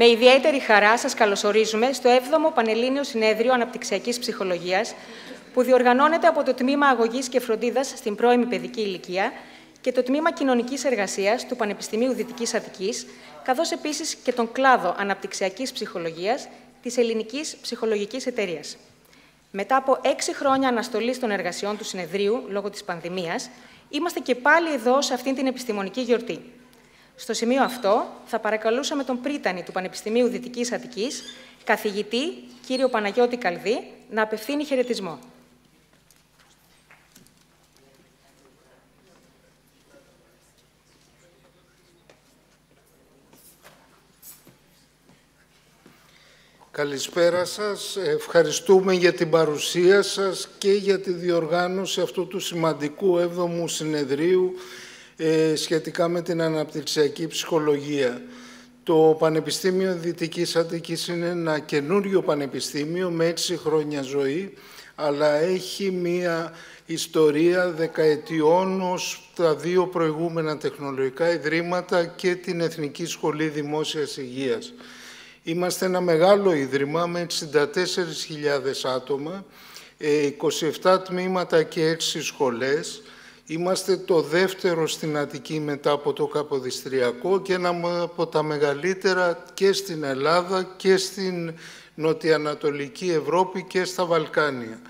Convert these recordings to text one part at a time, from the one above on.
Με ιδιαίτερη χαρά σας καλωσορίζουμε στο 7ο Πανελλήνιο Συνέδριο Αναπτυξιακής Ψυχολογίας, που διοργανώνεται από το Τμήμα Αγωγής και Φροντίδας στην Πρώιμη Παιδική Ηλικία και το Τμήμα Κοινωνικής Εργασίας του Πανεπιστημίου Δυτικής Αττικής, καθώς επίσης και τον Κλάδο Αναπτυξιακής Ψυχολογίας της Ελληνικής Ψυχολογικής Εταιρείας. Μετά από 6 χρόνια αναστολής των εργασιών του Συνεδρίου λόγω της πανδημίας, είμαστε και πάλι εδώ σε αυτήν την επιστημονική γιορτή. Στο σημείο αυτό θα παρακαλούσαμε τον πρίτανη του Πανεπιστημίου Δυτικής Αττικής, καθηγητή κύριο Παναγιώτη Καλδί, να απευθύνει χαιρετισμό. Καλησπέρα σας. Ευχαριστούμε για την παρουσία σας και για τη διοργάνωση αυτού του σημαντικού 7ου συνεδρίου σχετικά με την αναπτυξιακή ψυχολογία. Το Πανεπιστήμιο Δυτικής Αττικής είναι ένα καινούριο πανεπιστήμιο με 6 χρόνια ζωή, αλλά έχει μία ιστορία δεκαετιών ως τα 2 προηγούμενα τεχνολογικά ιδρύματα και την Εθνική Σχολή Δημόσιας Υγείας. Είμαστε ένα μεγάλο ίδρυμα με 64.000 άτομα, 27 τμήματα και 6 σχολές. Είμαστε το δεύτερο στην Αττική μετά από το Καποδιστριακό και ένα από τα μεγαλύτερα και στην Ελλάδα και στην Νοτιοανατολική Ευρώπη και στα Βαλκάνια.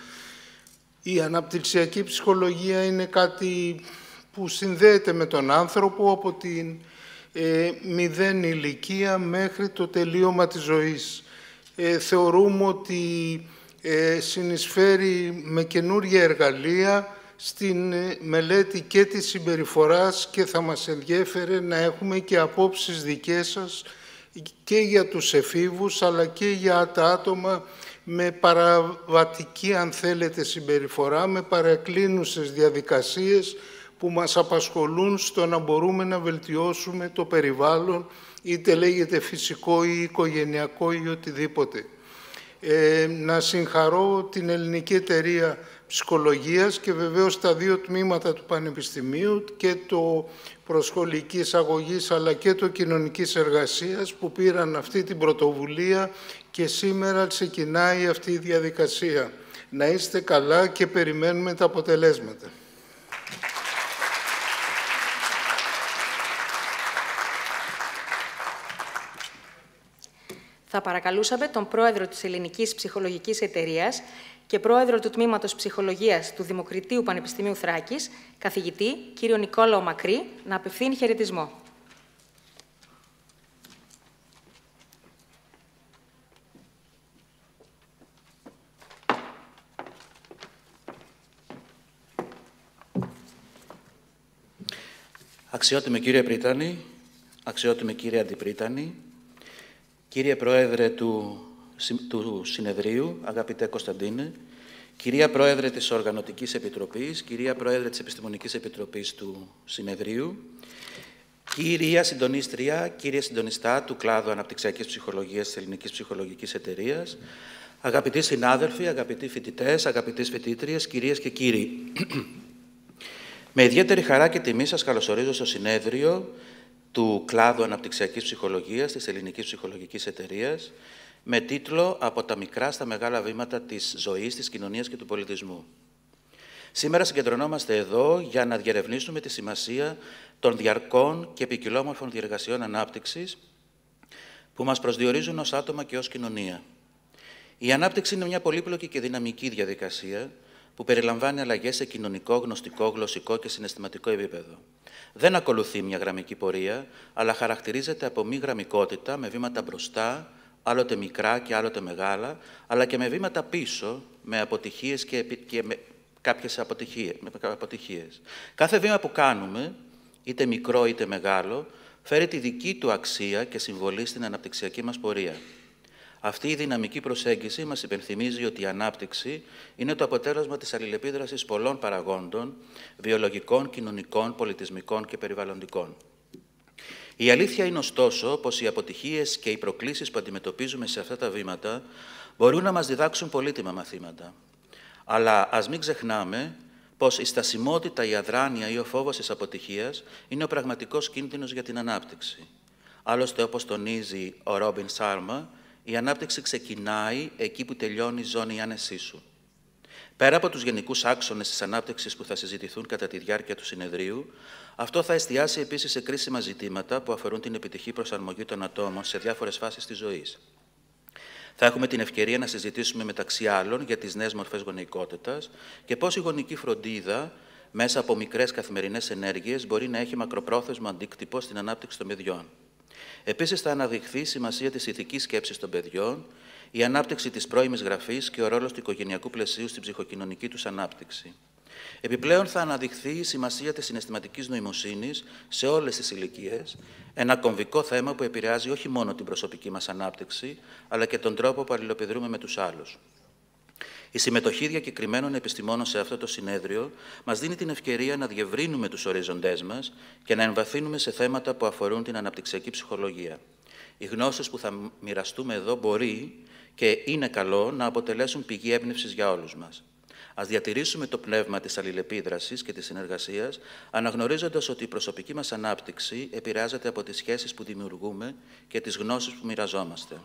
Η αναπτυξιακή ψυχολογία είναι κάτι που συνδέεται με τον άνθρωπο από την 0 ηλικία μέχρι το τελείωμα της ζωής. Θεωρούμε ότι συνεισφέρει με καινούργια εργαλεία στην μελέτη και της συμπεριφοράς και θα μας ενδιέφερε να έχουμε και απόψεις δικές σας και για τους εφήβους αλλά και για τα άτομα με παραβατική, αν θέλετε, συμπεριφορά, με παρεκκλίνουσες διαδικασίες που μας απασχολούν στο να μπορούμε να βελτιώσουμε το περιβάλλον, είτε λέγεται φυσικό ή οικογενειακό ή οτιδήποτε. Να συγχαρώ την Ελληνική Εταιρεία Ψυχολογίας και βεβαίως τα 2 τμήματα του Πανεπιστημίου και το Προσχολικής Αγωγής αλλά και το Κοινωνικής Εργασίας που πήραν αυτή την πρωτοβουλία και σήμερα ξεκινάει αυτή η διαδικασία. Να είστε καλά και περιμένουμε τα αποτελέσματα. Θα παρακαλούσαμε τον πρόεδρο της Ελληνικής Ψυχολογικής Εταιρείας και πρόεδρο του Τμήματος Ψυχολογίας του Δημοκριτείου Πανεπιστημίου Θράκης, καθηγητή κύριο Νικόλαο Μακρύ, να απευθύνει χαιρετισμό. Αξιότιμε κύριε Πρίτανη, αξιότιμε κύριε Αντιπρίτανη, κύριε Πρόεδρε του Συνεδρίου, αγαπητέ Κωνσταντίνε, κυρία Πρόεδρε της Οργανωτικής Επιτροπής, κυρία Πρόεδρε της Επιστημονικής Επιτροπής του Συνεδρίου, κυρία Συντονίστρια, κύριε Συντονιστά του Κλάδου Αναπτυξιακής Ψυχολογίας της Ελληνικής Ψυχολογικής Εταιρείας, αγαπητοί συνάδελφοι, αγαπητοί φοιτητές, αγαπητές φοιτήτριες, κυρίες και κύριοι. Με ιδιαίτερη χαρά και τιμή σας καλωσορίζω στο Συνέδριο του Κλάδου Αναπτυξιακής Ψυχολογίας της Ελληνικής Ψυχολογικής Εταιρείας με τίτλο «Από τα μικρά στα μεγάλα βήματα της ζωής, της κοινωνίας και του πολιτισμού». Σήμερα συγκεντρωνόμαστε εδώ για να διερευνήσουμε τη σημασία των διαρκών και ποικιλόμορφων διεργασιών ανάπτυξης που μας προσδιορίζουν ως άτομα και ως κοινωνία. Η ανάπτυξη είναι μια πολύπλοκη και δυναμική διαδικασία που περιλαμβάνει αλλαγές σε κοινωνικό, γνωστικό, γλωσσικό και συναισθηματικό επίπεδο. Δεν ακολουθεί μια γραμμική πορεία, αλλά χαρακτηρίζεται από μη γραμμικότητα, με βήματα μπροστά, άλλοτε μικρά και άλλοτε μεγάλα, αλλά και με βήματα πίσω, με αποτυχίες και με κάποιες αποτυχίες. Κάθε βήμα που κάνουμε, είτε μικρό είτε μεγάλο, φέρει τη δική του αξία και συμβολή στην αναπτυξιακή μας πορεία. Αυτή η δυναμική προσέγγιση μας υπενθυμίζει ότι η ανάπτυξη είναι το αποτέλεσμα της αλληλεπίδρασης πολλών παραγόντων, βιολογικών, κοινωνικών, πολιτισμικών και περιβαλλοντικών. Η αλήθεια είναι ωστόσο πως οι αποτυχίες και οι προκλήσεις που αντιμετωπίζουμε σε αυτά τα βήματα μπορούν να μας διδάξουν πολύτιμα μαθήματα. Αλλά ας μην ξεχνάμε πως η στασιμότητα, η αδράνεια ή ο φόβος της αποτυχίας είναι ο πραγματικός κίνδυνος για την ανάπτυξη. Άλλωστε, όπως τονίζει ο Ρόμπιν Σάρμα, η ανάπτυξη ξεκινάει εκεί που τελειώνει η ζώνη άνεσή σου. Πέρα από τους γενικούς άξονες της ανάπτυξης που θα συζητηθούν κατά τη διάρκεια του συνεδρίου, αυτό θα εστιάσει επίσης σε κρίσιμα ζητήματα που αφορούν την επιτυχή προσαρμογή των ατόμων σε διάφορες φάσεις της ζωής. Θα έχουμε την ευκαιρία να συζητήσουμε μεταξύ άλλων για τις νέες μορφές γονεϊκότητας και πώς η γονική φροντίδα, μέσα από μικρές καθημερινές ενέργειες, μπορεί να έχει μακροπρόθεσμο αντίκτυπο στην ανάπτυξη των παιδιών. Επίσης, θα αναδειχθεί η σημασία της ηθικής σκέψης των παιδιών, η ανάπτυξη της πρώιμης γραφής και ο ρόλος του οικογενειακού πλαισίου στην ψυχοκοινωνική τους ανάπτυξη. Επιπλέον, θα αναδειχθεί η σημασία της συναισθηματικής νοημοσύνης σε όλες τις ηλικίες, ένα κομβικό θέμα που επηρεάζει όχι μόνο την προσωπική μας ανάπτυξη, αλλά και τον τρόπο που αλληλοπιδρούμε με τους άλλους. Η συμμετοχή διακεκριμένων επιστημόνων σε αυτό το συνέδριο μας δίνει την ευκαιρία να διευρύνουμε τους ορίζοντές μας και να εμβαθύνουμε σε θέματα που αφορούν την αναπτυξιακή ψυχολογία. Οι γνώσεις που θα μοιραστούμε εδώ μπορεί και είναι καλό να αποτελέσουν πηγή έμπνευσης για όλους μας. Ας διατηρήσουμε το πνεύμα της αλληλεπίδρασης και της συνεργασίας, αναγνωρίζοντας ότι η προσωπική μας ανάπτυξη επηρεάζεται από τις σχέσεις που δημιουργούμε και τις γνώσεις που μοιραζόμαστε.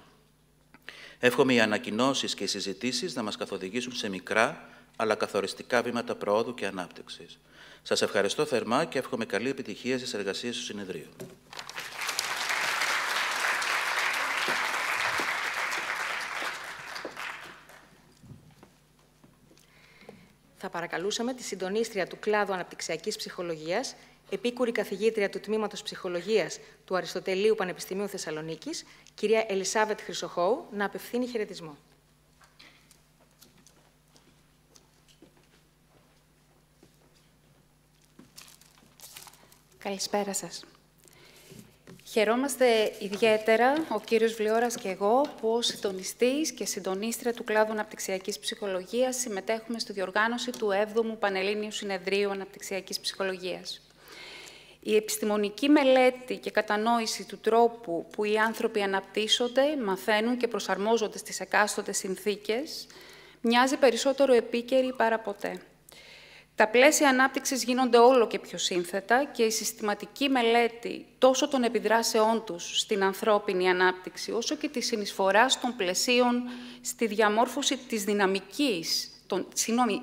Εύχομαι οι ανακοινώσεις και οι συζητήσεις να μας καθοδηγήσουν σε μικρά, αλλά καθοριστικά βήματα προόδου και ανάπτυξης. Σας ευχαριστώ θερμά και εύχομαι καλή επιτυχία στις εργασίες του συνεδρίου. Θα παρακαλούσαμε τη συντονίστρια του Κλάδου Αναπτυξιακής Ψυχολογίας, επίκουρη καθηγήτρια του Τμήματος Ψυχολογίας του Αριστοτελείου Πανεπιστημίου Θεσσαλονίκης, κυρία Ελισάβετ Χρυσοχώου, να απευθύνει χαιρετισμό. Καλησπέρα σας. Χαιρόμαστε ιδιαίτερα, ο κύριος Βλιώρας και εγώ, που ως συντονιστής και συντονίστρια του Κλάδου Αναπτυξιακής Ψυχολογίας συμμετέχουμε στη διοργάνωση του 7ου Πανελλήνιου Συνεδρίου Αναπτυξιακής Ψυχολογίας. Η επιστημονική μελέτη και κατανόηση του τρόπου που οι άνθρωποι αναπτύσσονται, μαθαίνουν και προσαρμόζονται στις εκάστοτε συνθήκες, μοιάζει περισσότερο επίκαιρη παρά ποτέ. Τα πλαίσια ανάπτυξης γίνονται όλο και πιο σύνθετα και η συστηματική μελέτη τόσο των επιδράσεών τους στην ανθρώπινη ανάπτυξη, όσο και τη συνεισφορά των πλαισίων στη διαμόρφωση της δυναμικής,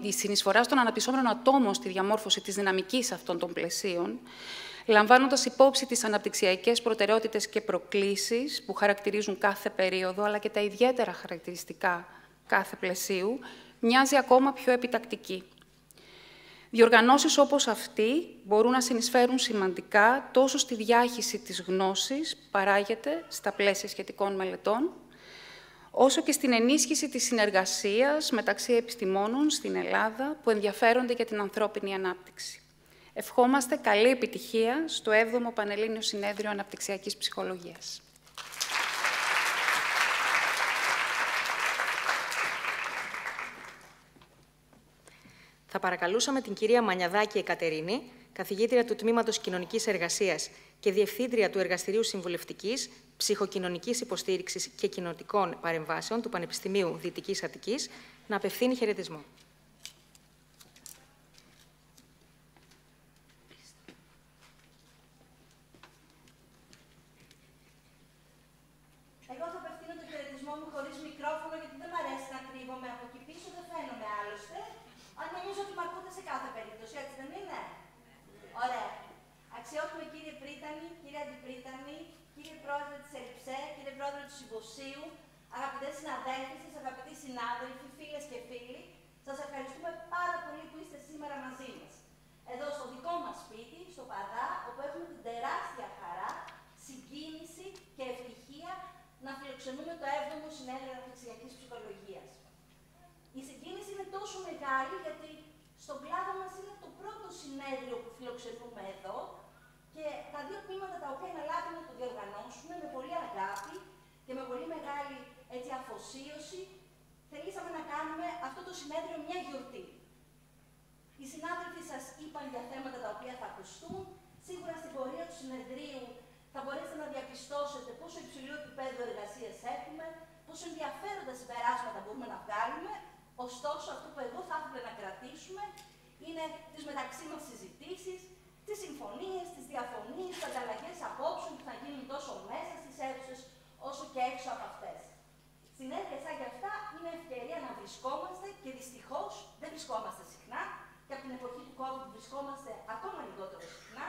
η συνεισφορά των αναπτυσσόμενων ατόμων στη διαμόρφωση της δυναμικής αυτών των πλαισίων, λαμβάνοντας υπόψη τις αναπτυξιακές προτεραιότητες και προκλήσεις που χαρακτηρίζουν κάθε περίοδο, αλλά και τα ιδιαίτερα χαρακτηριστικά κάθε πλαισίου, μοιάζει ακόμα πιο επιτακτική. Διοργανώσεις όπως αυτή μπορούν να συνεισφέρουν σημαντικά τόσο στη διάχυση της γνώσης που παράγεται στα πλαίσια σχετικών μελετών, όσο και στην ενίσχυση της συνεργασίας μεταξύ επιστημόνων στην Ελλάδα που ενδιαφέρονται για την ανθρώπινη ανάπτυξη. Ευχόμαστε καλή επιτυχία στο 7ο Πανελλήνιο Συνέδριο Αναπτυξιακής Ψυχολογίας. Θα παρακαλούσαμε την κυρία Μανιαδάκη Εκατερίνη, καθηγήτρια του Τμήματος Κοινωνικής Εργασίας και Διευθύντρια του Εργαστηρίου Συμβουλευτικής, Ψυχοκοινωνικής Υποστήριξης και Κοινοτικών Παρεμβάσεων του Πανεπιστημίου Δυτικής Αττικής, να απευθύνει χαιρετισμό. Εγώ θα απευθύνω το χαιρετισμό μου χωρίς μικρόφωνο, γιατί δεν μ' αρέσει να κρύβομαι από εκεί πίσω, δεν φαίνομαι άλλωστε. Αν νομίζω ότι μ' ακούτε σε κάθε περίπτωση, έτσι δεν είναι? Ωραία. Αξιότιμοι κύριε Πρίτανη, κύριε Αντιπρίτανη, κύριε Πρόεδρε της ΕΛΙΠΣΕ, κύριε Πρόεδρε του Συμποσίου, αγαπητές συναδέλφοι σας, αγαπητοί συνάδελφοι, φίλες και φίλοι, σας ευχαριστούμε πάρα πολύ που είστε σήμερα μαζί μας. Εδώ στο δικό μας σπίτι, στο Παδά, όπου έχουμε την τεράστια χαρά, συγκίνηση και ευτυχία να φιλοξενούμε το 7ο Συνέδριο Αναπτυξιακής Ψυχολογίας. Η συγκίνηση είναι τόσο μεγάλη γιατί στον κλάδο μας είναι το πρώτο συνέδριο που φιλοξενούμε εδώ και τα δύο τμήματα τα οποία αναλάβουμε να το διοργανώσουμε με πολύ αγάπη και με πολύ μεγάλη αφοσίωση, θελήσαμε να κάνουμε αυτό το συνέδριο μια γιορτή. Οι συνάδελφοι σας είπαν για θέματα τα οποία θα ακουστούν. Σίγουρα στην πορεία του συνεδρίου θα μπορέσετε να διαπιστώσετε πόσο υψηλό επίπεδο εργασίας έχουμε, πόσο ενδιαφέροντα συμπεράσματα μπορούμε να βγάλουμε. Ωστόσο, αυτό που εγώ θα ήθελα να κρατήσουμε είναι τις μεταξύ μας συζητήσεις, στις συμφωνίες, στις διαφωνίες, στις ανταλλαγές απόψεων που θα γίνουν τόσο μέσα στις αίθουσες όσο και έξω από αυτές. Συνέδρια σαν και αυτά είναι ευκαιρία να βρισκόμαστε και δυστυχώς δεν βρισκόμαστε συχνά και από την εποχή του COVID βρισκόμαστε ακόμα λιγότερο συχνά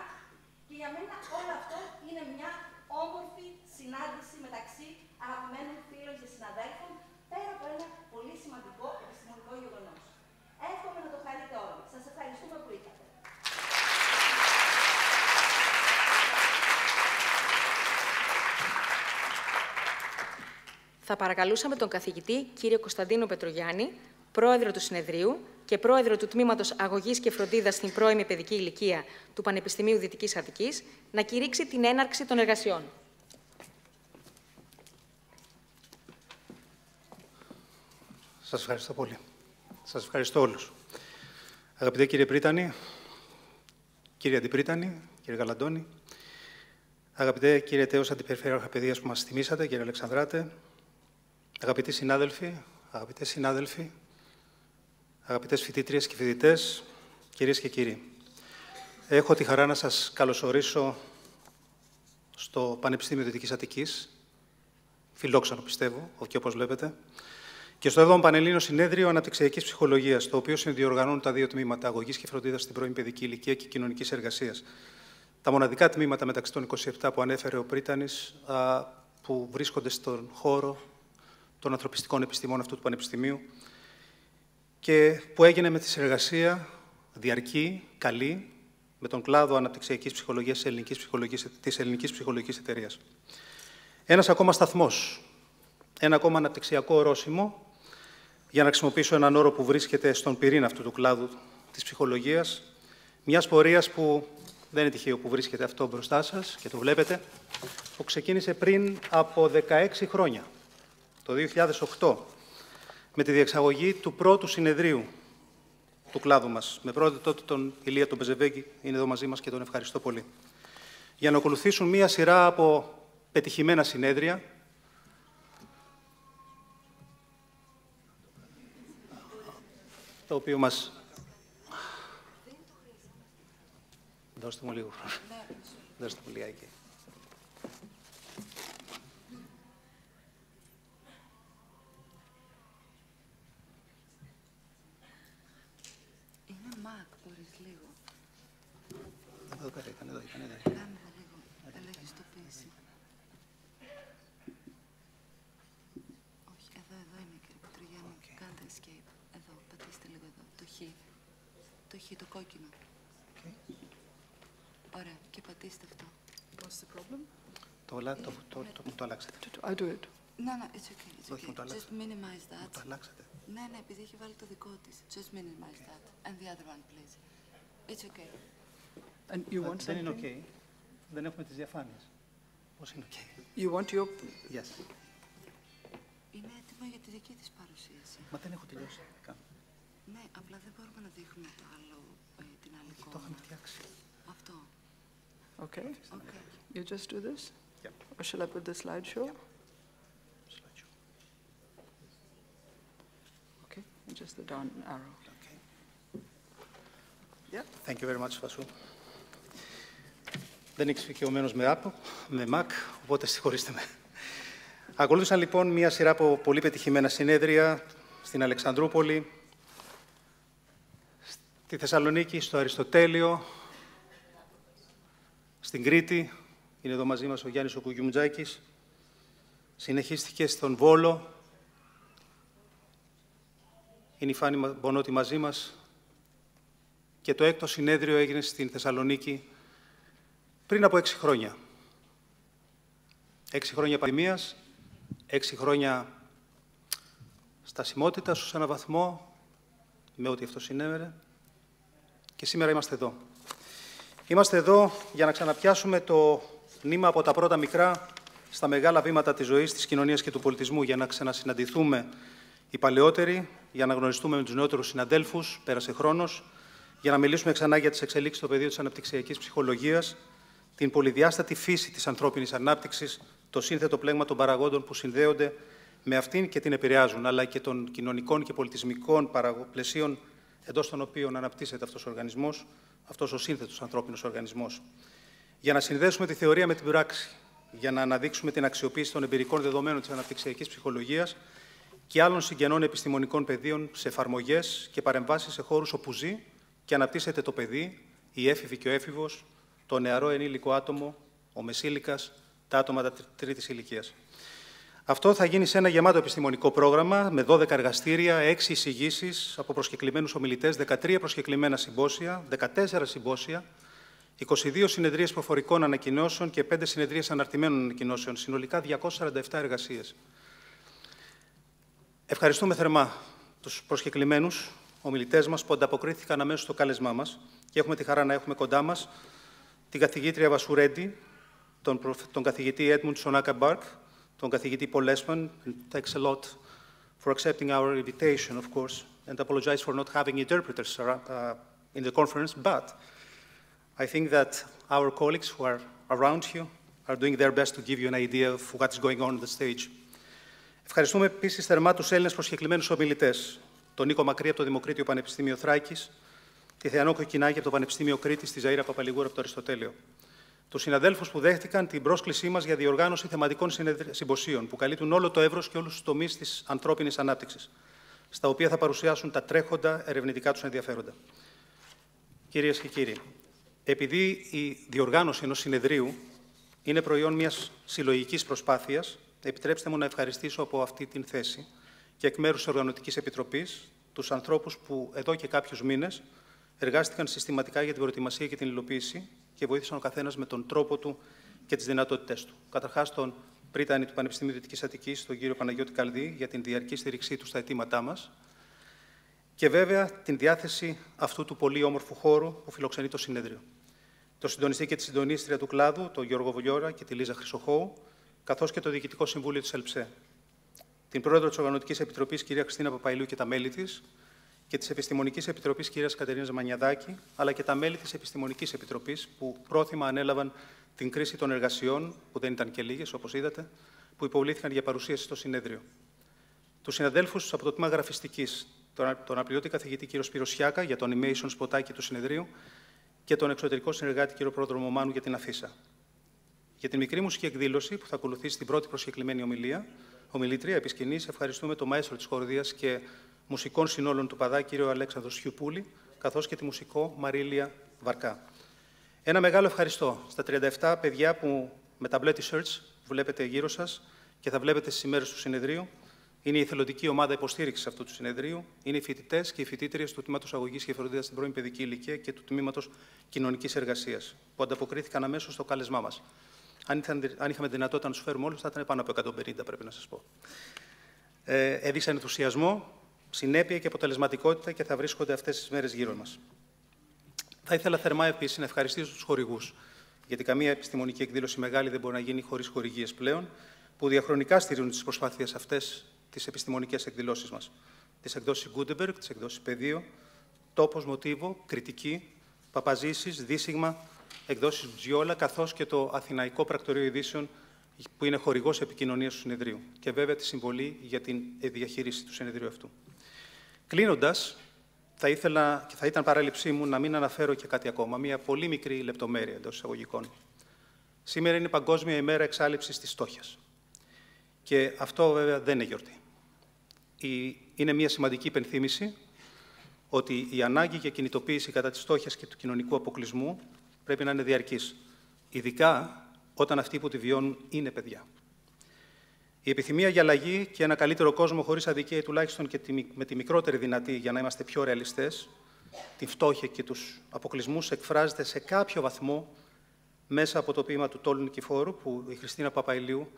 και για μένα όλο αυτό είναι μια όμορφη συνάντηση μεταξύ αγαπημένων φίλων και συναδέλφων πέρα από ένα πολύ σημαντικό επιστημονικό γεγονός. Εύχομαι να το χαρείτε όλοι. Σας ευχαριστούμε που ήρθατε. Θα παρακαλούσαμε τον καθηγητή κύριο Κωνσταντίνο Πετρογιάννη, πρόεδρο του Συνεδρίου και πρόεδρο του Τμήματος Αγωγής και Φροντίδας στην Πρώιμη Παιδική Ηλικία του Πανεπιστημίου Δυτικής Αττικής, να κηρύξει την έναρξη των εργασιών. Σας ευχαριστώ πολύ. Σας ευχαριστώ όλους. Αγαπητέ κύριε Πρίτανη, κύριε Αντιπρίτανη, κύριε Γαλαντώνη, αγαπητέ κύριε Τέος Αντιπεριφέρειαρχα Παιδείας που μας θυμήσατε, κύριε Αλεξανδράτε, αγαπητοί συνάδελφοι, αγαπητές συνάδελφοι, αγαπητές φοιτήτριες και φοιτητές, κυρίες και κύριοι. Έχω τη χαρά να σας καλωσορίσω στο Πανεπιστήμιο Δυτικής Αττικής, φιλόξενο πιστεύω, και όπως βλέπετε, και στο 7ο Πανελλήνιο Συνέδριο Αναπτυξιακής Ψυχολογίας, το οποίο συνδιοργανώνουν τα δύο τμήματα, Αγωγής και Φροντίδας στην Πρώιμη Παιδική Ηλικία και Κοινωνικής Εργασίας. Τα μοναδικά τμήματα μεταξύ των 27 που ανέφερε ο Πρίτανης, που βρίσκονται στον χώρο των ανθρωπιστικών επιστημών αυτού του Πανεπιστημίου και που έγινε με τη συνεργασία διαρκή, καλή, με τον Κλάδο Αναπτυξιακής Ψυχολογίας της Ελληνικής Ψυχολογικής Εταιρείας. Ένας ακόμα σταθμός, ένα ακόμα αναπτυξιακό ορόσημο, για να χρησιμοποιήσω έναν όρο που βρίσκεται στον πυρήνα αυτού του κλάδου της ψυχολογίας, μιας πορείας που δεν είναι τυχαίο που βρίσκεται αυτό μπροστά σας και το βλέπετε, που ξεκίνησε πριν από 16 χρόνια, το 2008, με τη διεξαγωγή του πρώτου συνεδρίου του κλάδου μας. Με πρόεδρο τότε τον Ηλία τον Βαζουδέβη, είναι εδώ μαζί μας και τον ευχαριστώ πολύ. Για να ακολουθήσουν μία σειρά από πετυχημένα συνέδρια, το οποίο μας... Δώστε μου λίγο χρόνο. Δώστε μου λιγάκι. Είναι Mac, μπορείς λίγο. Εδώ πέρα, κάνε εδώ. Κάνε λίγο, ελεγχιστοποίηση. Όχι, εδώ είναι κύριε Πετρογιάννη. Κάντε escape. Εδώ, πατήστε λίγο εδώ. Το Χ. Το Χ, το κόκκινο. Ωραία, και πατήστε αυτό. What's the problem? Το αλλάξατε. I do it. No, it's okay, it's okay. Just minimize that. Το αλλάξατε. Ναι, επειδή έχει βάλει το δικό της. Just minimize that. And the other one, please. It's okay. And you want Δεν είναι something? OK. Δεν έχουμε τις διαφάνειες. Πώς είναι OK? You want your... Yes. Είναι έτοιμο για τη δική της παρουσίαση. Μα δεν έχω τελειώσει. Ναι, απλά δεν μπορούμε να δείχνουμε το άλλο, την άλλη εικόνα. Το είχαμε φτιάξει. Αυτό. Okay. Okay. You just do this? Yeah. Or shall I put the slideshow? Okay, and just the down arrow. Okay. Yeah. Thank you very much, Vasu. Δεν είναι εξοικειωμένος με Mac, οπότε συγχωρήστε με. Ακολούθησαν λοιπόν μια σειρά από πολύ πετυχημένα συνέδρια στην Αλεξανδρούπολη, στη Θεσσαλονίκη, στο Αριστοτέλειο, στην Κρήτη, είναι εδώ μαζί μας ο Γιάννης ο Κουγιουμτζάκης, συνεχίστηκε στον Βόλο, είναι η Φάνη Μπονώτη μαζί μας και το έκτο συνέδριο έγινε στην Θεσσαλονίκη πριν από 6 χρόνια. 6 χρόνια πανδημίας, 6 χρόνια στασιμότητας ως έναν βαθμό, με ό,τι αυτό συνέβαινε, και σήμερα είμαστε εδώ. Είμαστε εδώ για να ξαναπιάσουμε το νήμα από τα πρώτα μικρά στα μεγάλα βήματα της ζωής, της κοινωνίας και του πολιτισμού, για να ξανασυναντηθούμε οι παλαιότεροι, για να γνωριστούμε με τους νεότερους συναντέλφους, πέρασε χρόνος, για να μιλήσουμε ξανά για τις εξελίξεις στο πεδίο της αναπτυξιακής ψυχολογίας, την πολυδιάστατη φύση της ανθρώπινης ανάπτυξης, το σύνθετο πλέγμα των παραγόντων που συνδέονται με αυτήν και την επηρεάζουν, αλλά και των κοινωνικών και πολιτισμικών πλαισίων εντός των οποίων αναπτύσσεται αυτός ο οργανισμός, αυτός ο σύνθετος ανθρώπινος οργανισμός. Για να συνδέσουμε τη θεωρία με την πράξη, για να αναδείξουμε την αξιοποίηση των εμπειρικών δεδομένων της αναπτυξιακής ψυχολογίας και άλλων συγγενών επιστημονικών πεδίων σε εφαρμογές και παρεμβάσεις σε χώρους όπου ζει και αναπτύσσεται το παιδί, η έφηβη και ο έφηβος, το νεαρό ενήλικο άτομο, ο μεσήλικας, τα άτομα τρίτης ηλικίας. Αυτό θα γίνει σε ένα γεμάτο επιστημονικό πρόγραμμα με 12 εργαστήρια, 6 εισηγήσεις από προσκεκλημένους ομιλητές, 13 προσκεκλημένα συμπόσια, 14 συμπόσια, 22 συνεδρίες προφορικών ανακοινώσεων και 5 συνεδρίες αναρτημένων ανακοινώσεων, συνολικά 247 εργασίες. Ευχαριστούμε θερμά τους προσκεκλημένους ομιλητές μας που ανταποκρίθηκαν αμέσως στο κάλεσμά μας και έχουμε τη χαρά να έχουμε κοντά μας την καθηγήτρια Vasudevi, τον καθηγητή Edmund Sonaka-Bark, τον καθηγητή Paul Esman. Thanks a lot for accepting our invitation, of course, and apologize for not having interpreters in the conference, but I think that our colleagues who are around you are doing their best to give you an idea of what is going on the stage. Ευχαριστούμε επίσης θερμά τους Έλληνες προσκεκλημένους ομιλητές, τον Νίκο Μακρύ από το Δημοκρίτιο Πανεπιστήμιο Θράκης, τη Θεανό Κοκκινάκη από το Πανεπιστήμιο Κρήτης, τη Ζαΐρα Παπαλιγούρου από το Αριστοτέλειο. Τους συναδέλφους που δέχτηκαν την πρόσκλησή μας για διοργάνωση θεματικών συμποσίων που καλύπτουν όλο το εύρος και όλους τους τομείς της ανθρώπινης ανάπτυξης, στα οποία θα παρουσιάσουν τα τρέχοντα ερευνητικά τους ενδιαφέροντα. Κυρίες και κύριοι, επειδή η διοργάνωση ενός συνεδρίου είναι προϊόν μιας συλλογικής προσπάθειας, επιτρέψτε μου να ευχαριστήσω από αυτή την θέση και εκ μέρους της Οργανωτικής Επιτροπής τους ανθρώπους που εδώ και κάποιους μήνες εργάστηκαν συστηματικά για την προετοιμασία και την υλοποίηση και βοήθησαν ο καθένας με τον τρόπο του και τις δυνατότητές του. Καταρχάς, τον πρίτανη του Πανεπιστημίου Δυτικής Αττικής, τον κύριο Παναγιώτη Καλδί, για την διαρκή στήριξή του στα αιτήματά μας και βέβαια την διάθεση αυτού του πολύ όμορφου χώρου που φιλοξενεί το συνέδριο. Το συντονιστή και τη συντονίστρια του Κλάδου, τον Γιώργο Βουλιώρα και τη Λίζα Χρυσοχώου, καθώς και το Διοικητικό Συμβούλιο της ΕΛΨΕ. Την πρόεδρο της Οργανωτικής Επιτροπής, κυρία Χριστίνα Παπαϊλίου, και τα μέλη της, και της Επιστημονικής Επιτροπής, κυρία Κατερίνας Μανιαδάκη, αλλά και τα μέλη της Επιστημονικής Επιτροπής, που πρόθυμα ανέλαβαν την κρίση των εργασιών, που δεν ήταν και λίγες, όπως είδατε, που υποβλήθηκαν για παρουσίαση στο συνέδριο. Τους συναδέλφους από το Τμήμα Γραφιστικής, τον αναπληρωτή καθηγητή κύριο Σπύρο Σιάκα για το animation σποτάκι του συνεδρίου και τον εξωτερικό συνεργάτη κύριο Πρόδρομο Μάνου για την αφίσα. Για την μικρή μουσική εκδήλωση που θα ακολουθήσει την πρώτη προσκεκλημένη ομιλήτρια επί σκηνής, ευχαριστούμε το μαέστρο της χορδίας και μουσικών συνόλων του Παδά, κύριο Αλέξανδρο Σιουπούλη, καθώς και τη μουσικό Μαρίλια Βαρκά. Ένα μεγάλο ευχαριστώ στα 37 παιδιά που με τα μπλε t-shirts βλέπετε γύρω σας και θα βλέπετε στις ημέρες του συνεδρίου. Είναι η εθελοντική ομάδα υποστήριξης αυτού του συνεδρίου. Είναι οι φοιτητές και οι φοιτήτριες του Τμήματος Αγωγής και Φροντίδας στην Πρώιμη Παιδική Ηλικία και του Τμήματος Κοινωνικής Εργασίας, που ανταποκρίθηκαν αμέσως στο κάλεσμά μας. Αν είχαμε δυνατότητα να τους φέρουμε όλους, θα ήταν πάνω από 150, πρέπει να σας πω. Έδειξαν ενθουσιασμό, συνέπεια και αποτελεσματικότητα και θα βρίσκονται αυτές τις μέρες γύρω μας. Θα ήθελα θερμά επίσης να ευχαριστήσω τους χορηγούς, γιατί καμία επιστημονική εκδήλωση μεγάλη δεν μπορεί να γίνει χωρίς χορηγίες πλέον, που διαχρονικά στηρίζουν τις προσπάθειες αυτές, τις επιστημονικές εκδηλώσεις μας. Τις εκδόσεις Gutenberg, τις εκδόσεις Πεδίο, Τόπος, Μοτίβο, Κριτική, Παπαζήσης, Δύσιγμα, εκδόσεις Μπτζιόλα, καθώς και το Αθηναϊκό Πρακτορείο Ειδήσεων, που είναι χορηγός επικοινωνίας του συνεδρίου, και βέβαια τη συμβολή για την διαχείριση του συνεδρίου αυτού. Κλείνοντας, θα ήταν παράληψή μου να μην αναφέρω και κάτι ακόμα, μια πολύ μικρή λεπτομέρεια εντός εισαγωγικών. Σήμερα είναι Παγκόσμια ημέρα εξάλειψης της φτώχειας. Και αυτό βέβαια δεν είναι γιορτή. Είναι μια σημαντική υπενθύμηση ότι η ανάγκη για κινητοποίηση κατά της φτώχειας και του κοινωνικού αποκλεισμού πρέπει να είναι διαρκής, ειδικά όταν αυτοί που τη βιώνουν είναι παιδιά. Η επιθυμία για αλλαγή και ένα καλύτερο κόσμο χωρίς αδικία ή τουλάχιστον και με τη μικρότερη δυνατή, για να είμαστε πιο ρεαλιστές, τη φτώχεια και τους αποκλεισμούς εκφράζεται σε κάποιο βαθμό μέσα από το ποίημα του Τόλου Νικηφόρου, που η Χριστίνα Παπαϊλίου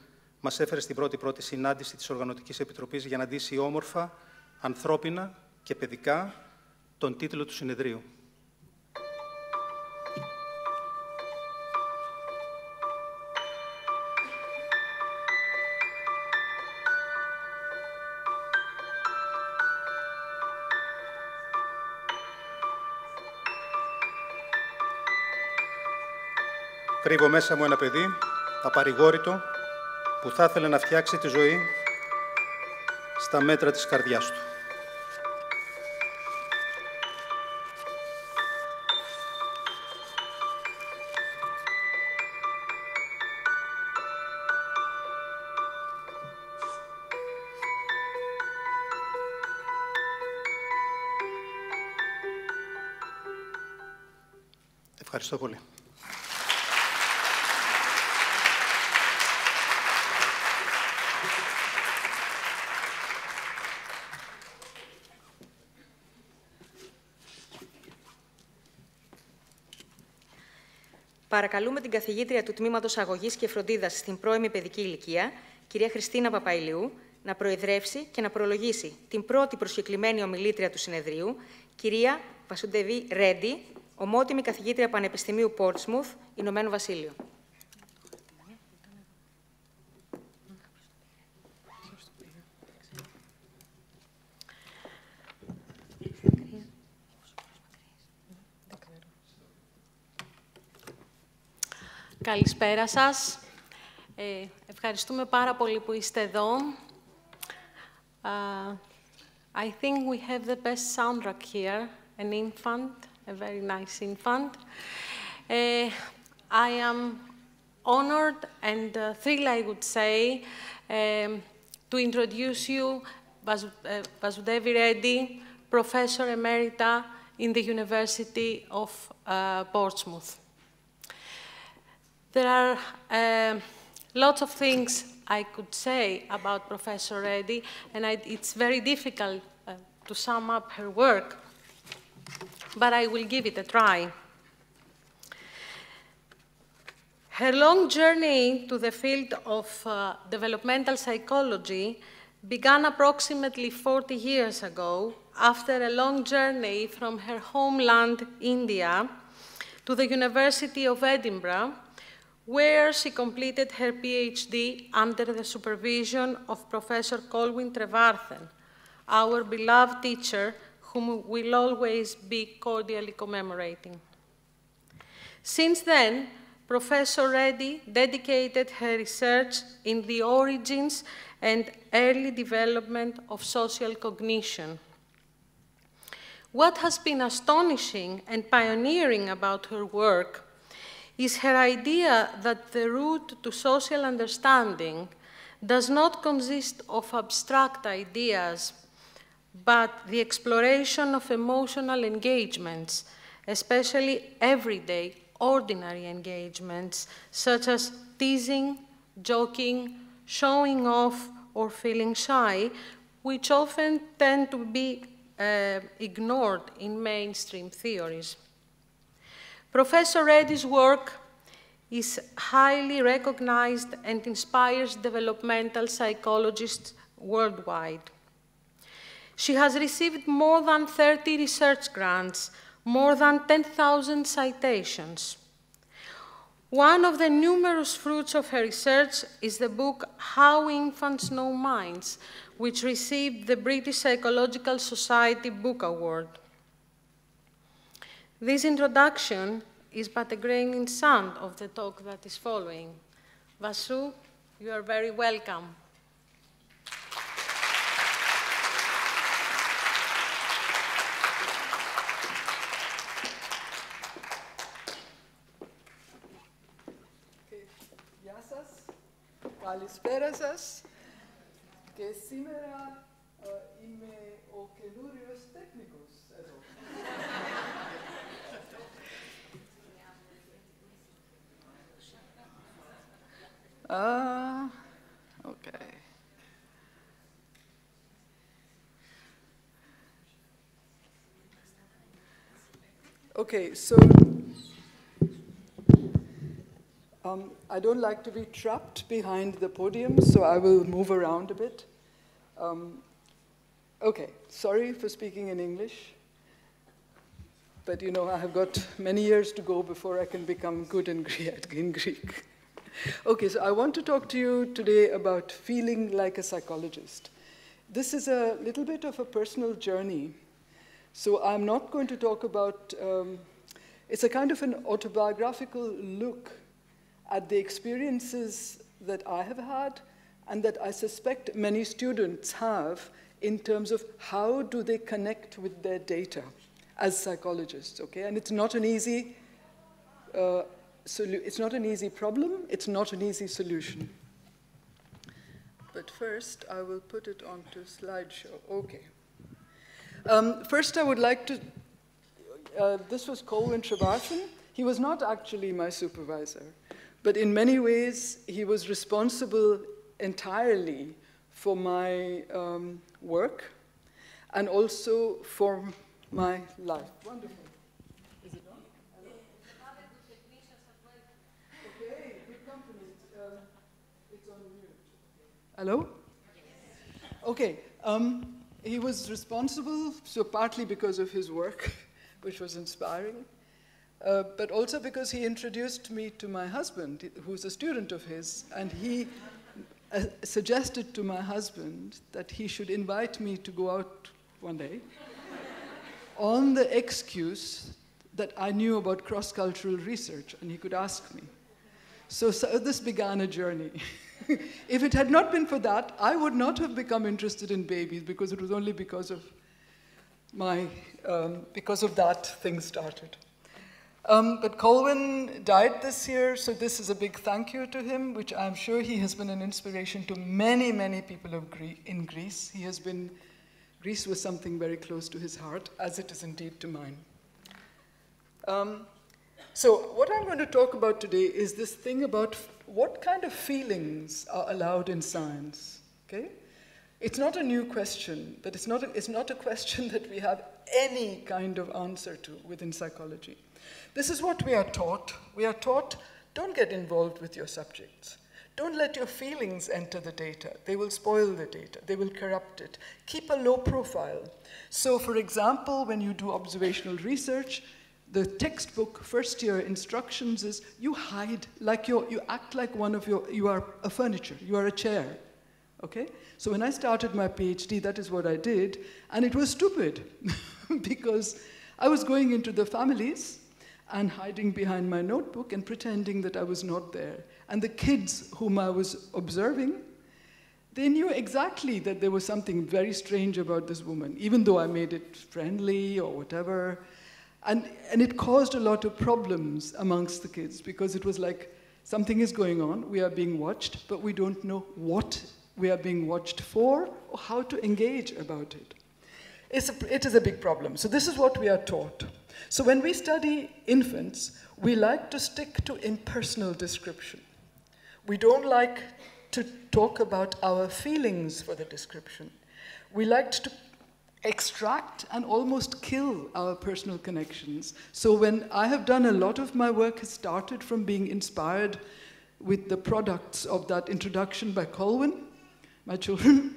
μας έφερε στην πρώτη συνάντηση της Οργανωτικής Επιτροπής για να ντύσει όμορφα, ανθρώπινα και παιδικά τον τίτλο του συνεδρίου. Κρύβω μέσα μου ένα παιδί, απαρηγόρητο, που θα ήθελε να φτιάξει τη ζωή στα μέτρα της καρδιάς του. Ευχαριστώ πολύ. Παρακαλούμε την καθηγήτρια του Τμήματος Αγωγής και Φροντίδας στην Πρώιμη Παιδική Ηλικία, κυρία Χριστίνα Παπαϊλιού, να προεδρεύσει και να προλογίσει την πρώτη προσκεκλημένη ομιλήτρια του συνεδρίου, κυρία Vasudevi Reddy, ομότιμη καθηγήτρια Πανεπιστημίου Portsmouth, Ηνωμένο Βασίλειο. Καλησπέρα σας. Ευχαριστούμε πάρα πολύ που είστε εδώ. I think we have the best soundtrack here, an infant, a very nice infant. I am honored and thrilled, I would say, to introduce you Vasudevi Reddy, Professor Emerita in the University of Portsmouth. There are lots of things I could say about Professor Reddy, and it's very difficult to sum up her work, but I will give it a try. Her long journey to the field of developmental psychology began approximately 40 years ago after a long journey from her homeland, India, to the University of Edinburgh, where she completed her PhD under the supervision of Professor Colwyn Trevarthen, our beloved teacher, whom we'll always be cordially commemorating. Since then, Professor Reddy dedicated her research in the origins and early development of social cognition. What has been astonishing and pioneering about her work is her idea that the route to social understanding does not consist of abstract ideas, but the exploration of emotional engagements, especially everyday, ordinary engagements, such as teasing, joking, showing off, or feeling shy, which often tend to be ignored in mainstream theories. Professor Reddy's work is highly recognized and inspires developmental psychologists worldwide. She has received more than 30 research grants, more than 10,000 citations. One of the numerous fruits of her research is the book How Infants Know Minds, which received the British Psychological Society Book Award. This introduction is but a grain in sand of the talk that is following. Vasu, you are very welcome. Γεια σας, καλησπέρα σας. Και σήμερα είμαι ο καινούριος τέχνικος εδώ. Okay. Okay, so I don't like to be trapped behind the podium, so I will move around a bit. Okay, sorry for speaking in English, but you know, I have got many years to go before I can become good in Greek. Okay, so I want to talk to you today about feeling like a psychologist. This is a little bit of a personal journey. So I'm not going to talk about, it's a kind of an autobiographical look at the experiences that I have had and that I suspect many students have in terms of how do they connect with their data as psychologists, okay? And it's not an easy it's not an easy problem, it's not an easy solution. But first, I will put it onto slideshow. Okay. First, I would like to, this was Colwyn Trevarthen. He was not actually my supervisor, but in many ways, he was responsible entirely for my work and also for my life. Wonderful. Is it on? Okay, good company. It's on mute. Hello? Okay. He was responsible, so partly because of his work, which was inspiring, but also because he introduced me to my husband, who's a student of his, and he suggested to my husband that he should invite me to go out one day on the excuse that I knew about cross-cultural research, and he could ask me. So this began a journey. If it had not been for that, I would not have become interested in babies, because it was only because of that things started. But Colwyn died this year, so this is a big thank you to him, which I'm sure he has been an inspiration to many, many people in Greece. Greece was something very close to his heart, as it is indeed to mine. So what I'm going to talk about today is this thing about what kind of feelings are allowed in science, okay? It's not a new question, but it's not a question that we have any kind of answer to within psychology. This is what we are taught. We are taught, don't get involved with your subjects. Don't let your feelings enter the data. They will spoil the data. They will corrupt it. Keep a low profile. So, for example, when you do observational research, the textbook first-year instructions is you hide, like you act like you are a furniture, you are a chair, okay? So when I started my PhD, that is what I did, and it was stupid because I was going into the families and hiding behind my notebook and pretending that I was not there. And the kids whom I was observing, they knew exactly that there was something very strange about this woman, even though I made it friendly or whatever. And it caused a lot of problems amongst the kids, because it was like, something is going on, we are being watched, but we don't know what we are being watched for or how to engage about it. It is a big problem. So this is what we are taught. So when we study infants, we like to stick to impersonal description. We don't like to talk about our feelings for the description. We like to extract and almost kill our personal connections. So when I have done a lot of my work has started from being inspired with the products of that introduction by Colwyn, my children.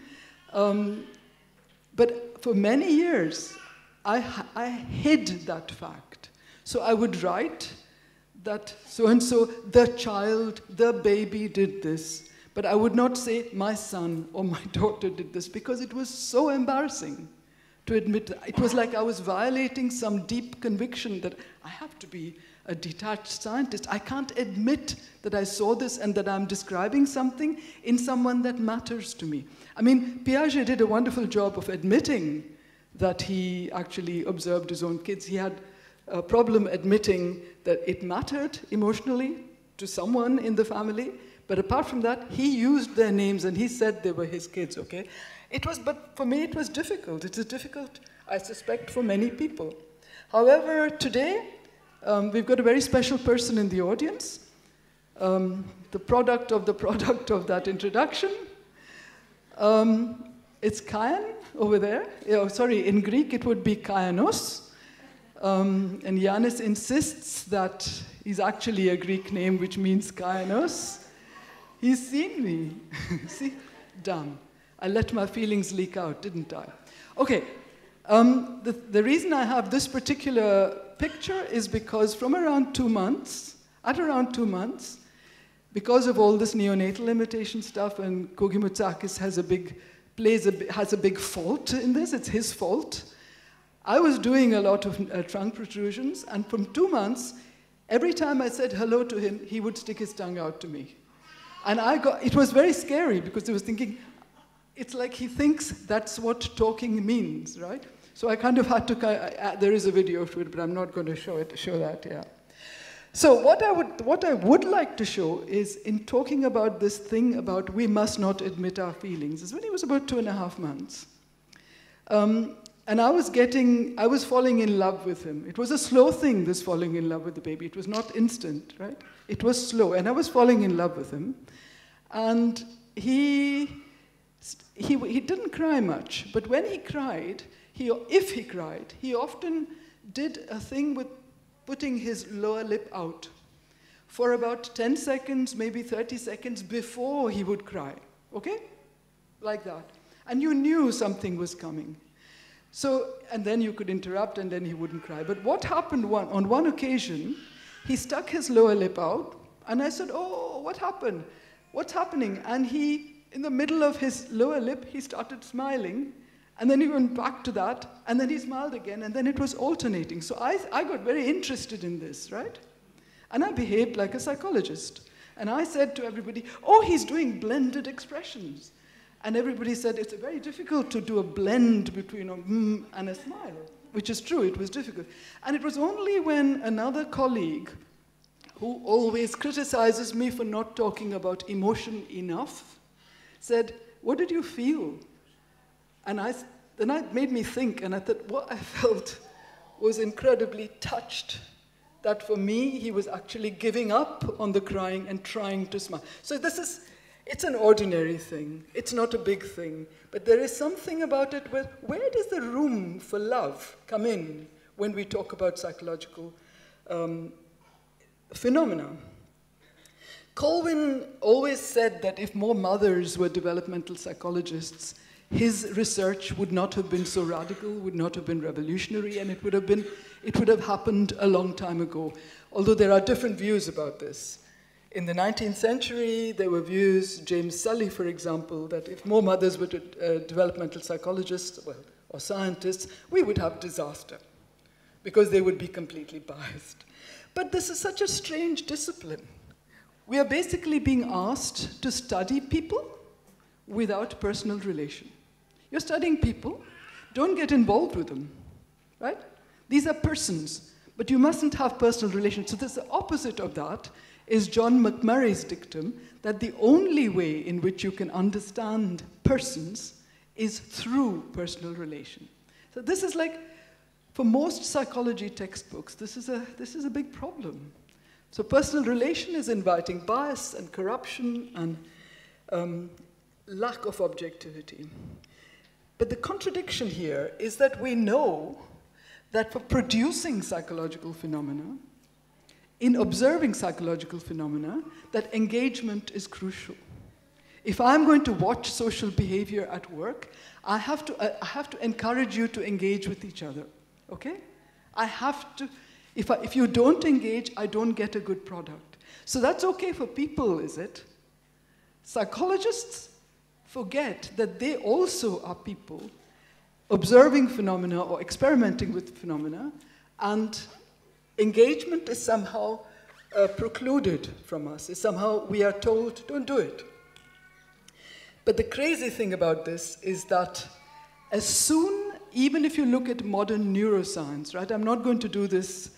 But for many years, I hid that fact. So I would write that so-and-so, the child, the baby did this. But I would not say my son or my daughter did this, because it was so embarrassing to admit that. It was like I was violating some deep conviction that I have to be a detached scientist. I can't admit that I saw this and that I'm describing something in someone that matters to me. I mean, Piaget did a wonderful job of admitting that he actually observed his own kids. He had a problem admitting that it mattered emotionally to someone in the family, but apart from that, he used their names and he said they were his kids, okay? But for me, it was difficult. It is difficult, I suspect, for many people. However, today, we've got a very special person in the audience, the product of that introduction. It's Kyan over there. Oh, sorry, in Greek, it would be Kyanos. And Yanis insists that he's actually a Greek name, which means Kyanos. He's seen me. See? Dumb. I let my feelings leak out, didn't I? Okay, the reason I have this particular picture is because at around 2 months, because of all this neonatal imitation stuff, and Kogimutsakis has a big fault in this, it's his fault. I was doing a lot of trunk protrusions, and from 2 months, every time I said hello to him, he would stick his tongue out to me. And it was very scary, because I was thinking, it's like he thinks that's what talking means, right? So I kind of had to, there is a video of it, but I'm not going to show that, yeah. So what I would like to show is, in talking about this thing about we must not admit our feelings, is when he was about 2.5 months. And I was falling in love with him. It was a slow thing, this falling in love with the baby. It was not instant, right? It was slow, and I was falling in love with him. And he didn't cry much, but when he cried, if he cried, he often did a thing with putting his lower lip out for about 10 seconds, maybe 30 seconds before he would cry, okay? Like that. And you knew something was coming. So, and then you could interrupt and then he wouldn't cry. But what happened on one occasion, he stuck his lower lip out and I said, oh, what happened? What's happening? And he, in the middle of his lower lip, he started smiling and then he went back to that and then he smiled again and then it was alternating. So I got very interested in this, right? And I behaved like a psychologist. And I said to everybody, oh, he's doing blended expressions. And everybody said it's very difficult to do a blend between a and a smile, which is true, it was difficult. And it was only when another colleague, who always criticizes me for not talking about emotion enough, said, what did you feel? And then it made me think, and I thought what I felt was incredibly touched, that for me, he was actually giving up on the crying and trying to smile. So it's an ordinary thing. It's not a big thing. But there is something about it where does the room for love come in when we talk about psychological phenomena? Colwyn always said that if more mothers were developmental psychologists, his research would not have been so radical, would not have been revolutionary, and it would have happened a long time ago. Although there are different views about this. In the 19th century, there were views, James Sully, for example, that if more mothers were developmental psychologists or scientists, we would have disaster because they would be completely biased. But this is such a strange discipline. We are basically being asked to study people without personal relation. You're studying people, don't get involved with them, right? These are persons, but you mustn't have personal relations. So the opposite of that is John McMurray's dictum that the only way in which you can understand persons is through personal relation. So this is like, for most psychology textbooks, this is a big problem. So personal relation is inviting bias and corruption and lack of objectivity. But the contradiction here is that we know that for producing psychological phenomena, in observing psychological phenomena, that engagement is crucial. If I'm going to watch social behavior at work, I have to encourage you to engage with each other, okay? I have to, if you don't engage, I don't get a good product. So that's okay for people, is it? Psychologists forget that they also are people observing phenomena or experimenting with phenomena, and engagement is somehow precluded from us. It's somehow we are told, don't do it. But the crazy thing about this is that as soon, even if you look at modern neuroscience, right? I'm not going to do this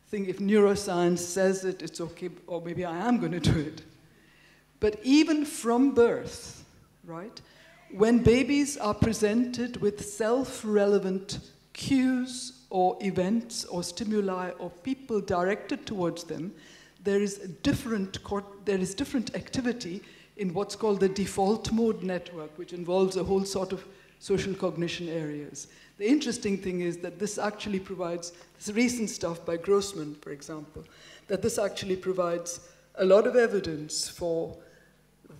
thing, if neuroscience says it, it's okay, or maybe I am going to do it. But even from birth, right? When babies are presented with self-relevant cues or events or stimuli or people directed towards them, there is different activity in what's called the default mode network, which involves a whole sort of social cognition areas. The interesting thing is that this actually provides, this recent stuff by Grossman, for example, that this actually provides a lot of evidence for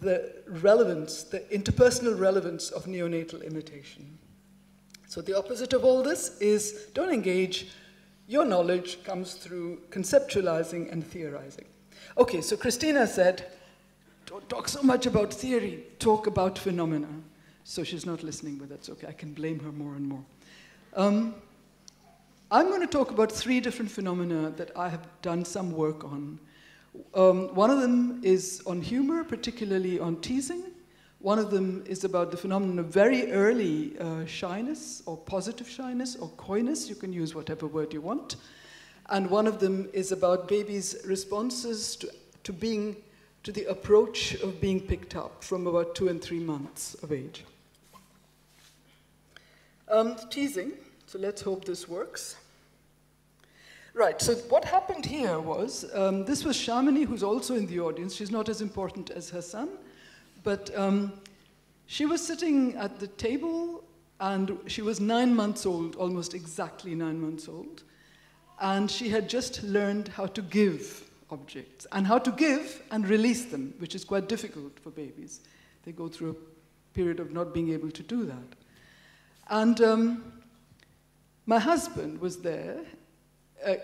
the relevance, the interpersonal relevance of neonatal imitation. So the opposite of all this is don't engage. Your knowledge comes through conceptualizing and theorizing. Okay, so Christina said, don't talk so much about theory, talk about phenomena. So she's not listening, but that's okay. I can blame her more and more. I'm going to talk about 3 different phenomena that I have done some work on. One of them is on humor, particularly on teasing. One of them is about the phenomenon of very early shyness, or positive shyness, or coyness. You can use whatever word you want. And one of them is about babies' responses to the approach of being picked up from about 2 and 3 months of age. Teasing. So let's hope this works. Right, so what happened here was, this was Shamini, who's also in the audience. She's not as important as her son, but she was sitting at the table, and she was 9 months old, almost exactly 9 months old, and she had just learned how to give objects, and how to give and release them, which is quite difficult for babies. They go through a period of not being able to do that. And my husband was there,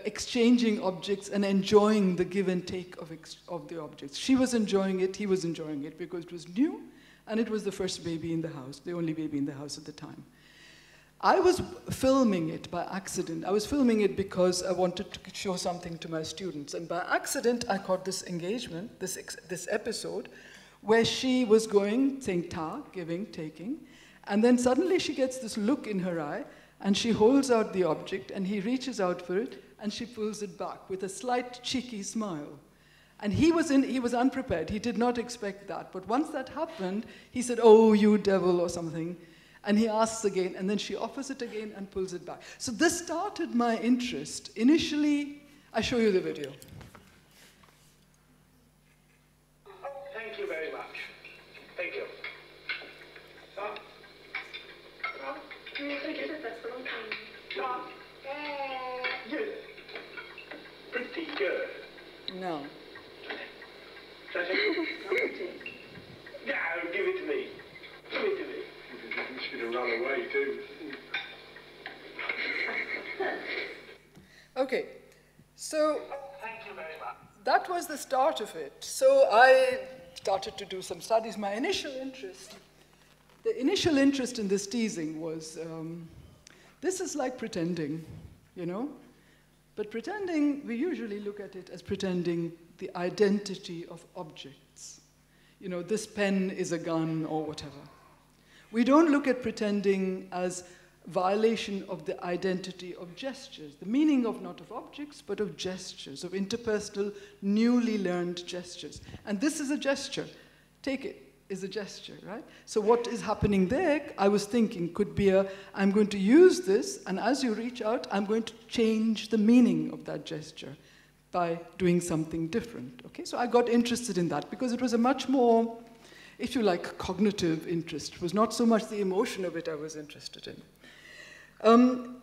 exchanging objects and enjoying the give and take of the objects. She was enjoying it, he was enjoying it, because it was new, and it was the first baby in the house, the only baby in the house at the time. I was filming it by accident. I was filming it because I wanted to show something to my students, and by accident I caught this engagement, this episode, where she was going, saying ta, giving, taking, and then suddenly she gets this look in her eye, and she holds out the object, and he reaches out for it, and she pulls it back with a slight cheeky smile. And he was unprepared. He did not expect that. But once that happened, he said, "Oh, you devil," or something. And he asks again, and then she offers it again and pulls it back. So this started my interest. Initially, I show you the video. Thank you very much. Thank you. Good. Pretty good. No. Shall I take it? Yeah, give it to me. Give it to me. You should have run away too. Okay, so Thank you very much. that was the start of it. So I started to do some studies. My initial interest, the initial interest in this teasing was, this is like pretending, you know? But pretending, we usually look at it as pretending the identity of objects. You know, this pen is a gun or whatever. We don't look at pretending as violation of the identity of gestures, the meaning of not of objects, but of gestures, of interpersonal, newly learned gestures. And this is a gesture. Take it, is a gesture, right? So what is happening there, I was thinking, could be I'm going to use this, and as you reach out, I'm going to change the meaning of that gesture by doing something different, okay? So I got interested in that because it was a much more, if you like, cognitive interest. It was not so much the emotion of it I was interested in.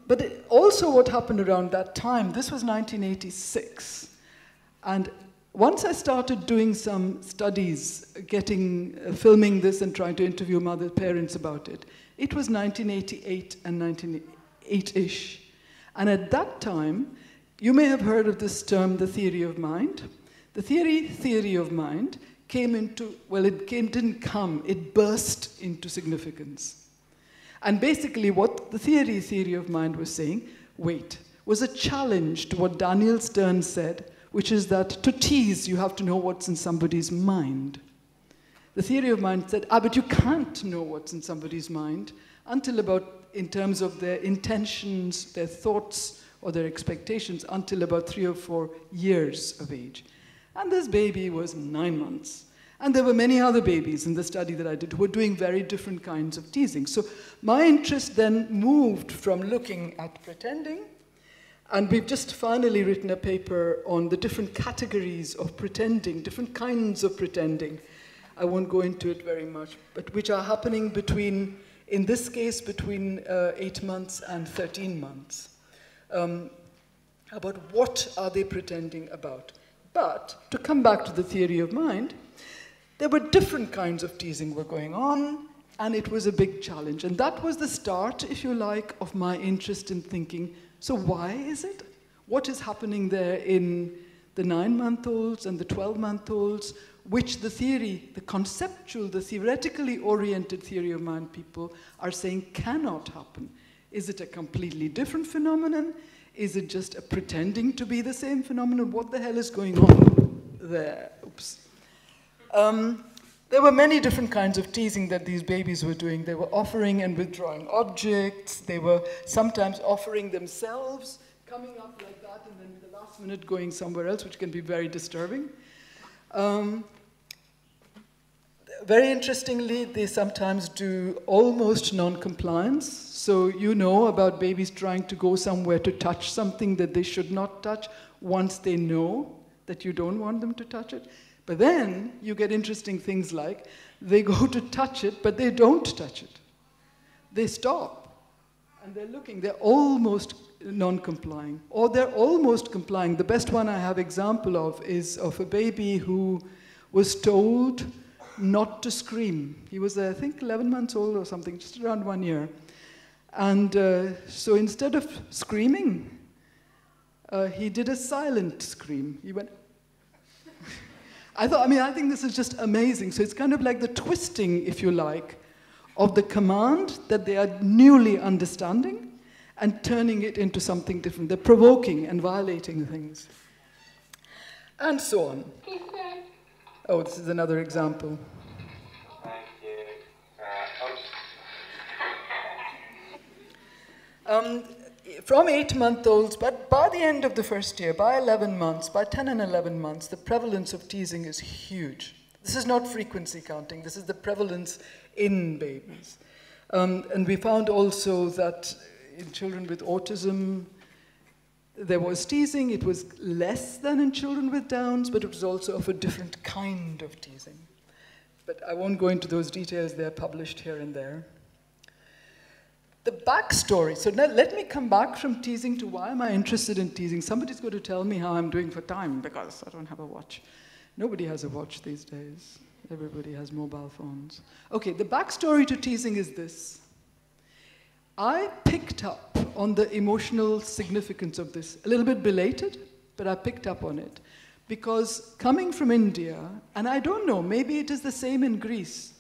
But also what happened around that time, this was 1986, and once I started doing some studies, filming this and trying to interview parents about it, it was 1988 and 1988-ish. And at that time, you may have heard of this term, the theory of mind. The theory of mind came into, well, it burst into significance. And basically what the theory of mind was saying, was a challenge to what Daniel Stern said, which is that to tease, you have to know what's in somebody's mind. The theory of mind said, but you can't know what's in somebody's mind until in terms of their intentions, their thoughts, or their expectations, until about 3 or 4 years of age. And this baby was 9 months. And there were many other babies in the study that I did who were doing very different kinds of teasing. So my interest then moved from looking at pretending, and we've just finally written a paper on the different categories of pretending, different kinds of pretending. I won't go into it very much, but which are happening between, in this case, between 8 months and 13 months. About what are they pretending about? But to come back to the theory of mind, there were different kinds of teasing were going on, and it was a big challenge. And that was the start, if you like, of my interest in thinking, so why is it? What is happening there in the 9-month-olds and the 12-month-olds, which the conceptual, the theoretically oriented theory of mind people are saying cannot happen? Is it a completely different phenomenon? Is it just a pretending to be the same phenomenon? What the hell is going on there? Oops. There were many different kinds of teasing that these babies were doing. They were offering and withdrawing objects. They were sometimes offering themselves, coming up like that, and then in the last minute going somewhere else, which can be very disturbing. very interestingly, they sometimes do almost non-compliance. So you know about babies trying to go somewhere to touch something that they should not touch once they know that you don't want them to touch it. But then you get interesting things like they go to touch it, but they don't touch it. They stop and they're looking. They're almost non-complying, or they're almost complying. The best one I have example of is of a baby who was told not to scream. He was, I think, 11 months old or something, just around 1 year. And so instead of screaming, he did a silent scream. He went. I think this is just amazing. So it's kind of like the twisting, if you like, of the command that they are newly understanding and turning it into something different. They're provoking and violating things. And so on. Oh, this is another example. Thank you. From 8-month-olds, but by the end of the first year, by 11 months, by 10 and 11 months, the prevalence of teasing is huge. This is not frequency counting, this is the prevalence in babies. And we found also that in children with autism, there was teasing. It was less than in children with Downs, but it was also of a different kind of teasing. But I won't go into those details, they're published here and there. The backstory, so now let me come back from teasing to why am I interested in teasing. Somebody's going to tell me how I'm doing for time because I don't have a watch. Nobody has a watch these days. Everybody has mobile phones. Okay, the backstory to teasing is this. I picked up on the emotional significance of this, a little bit belated, but I picked up on it. Because coming from India, and I don't know, maybe it is the same in Greece,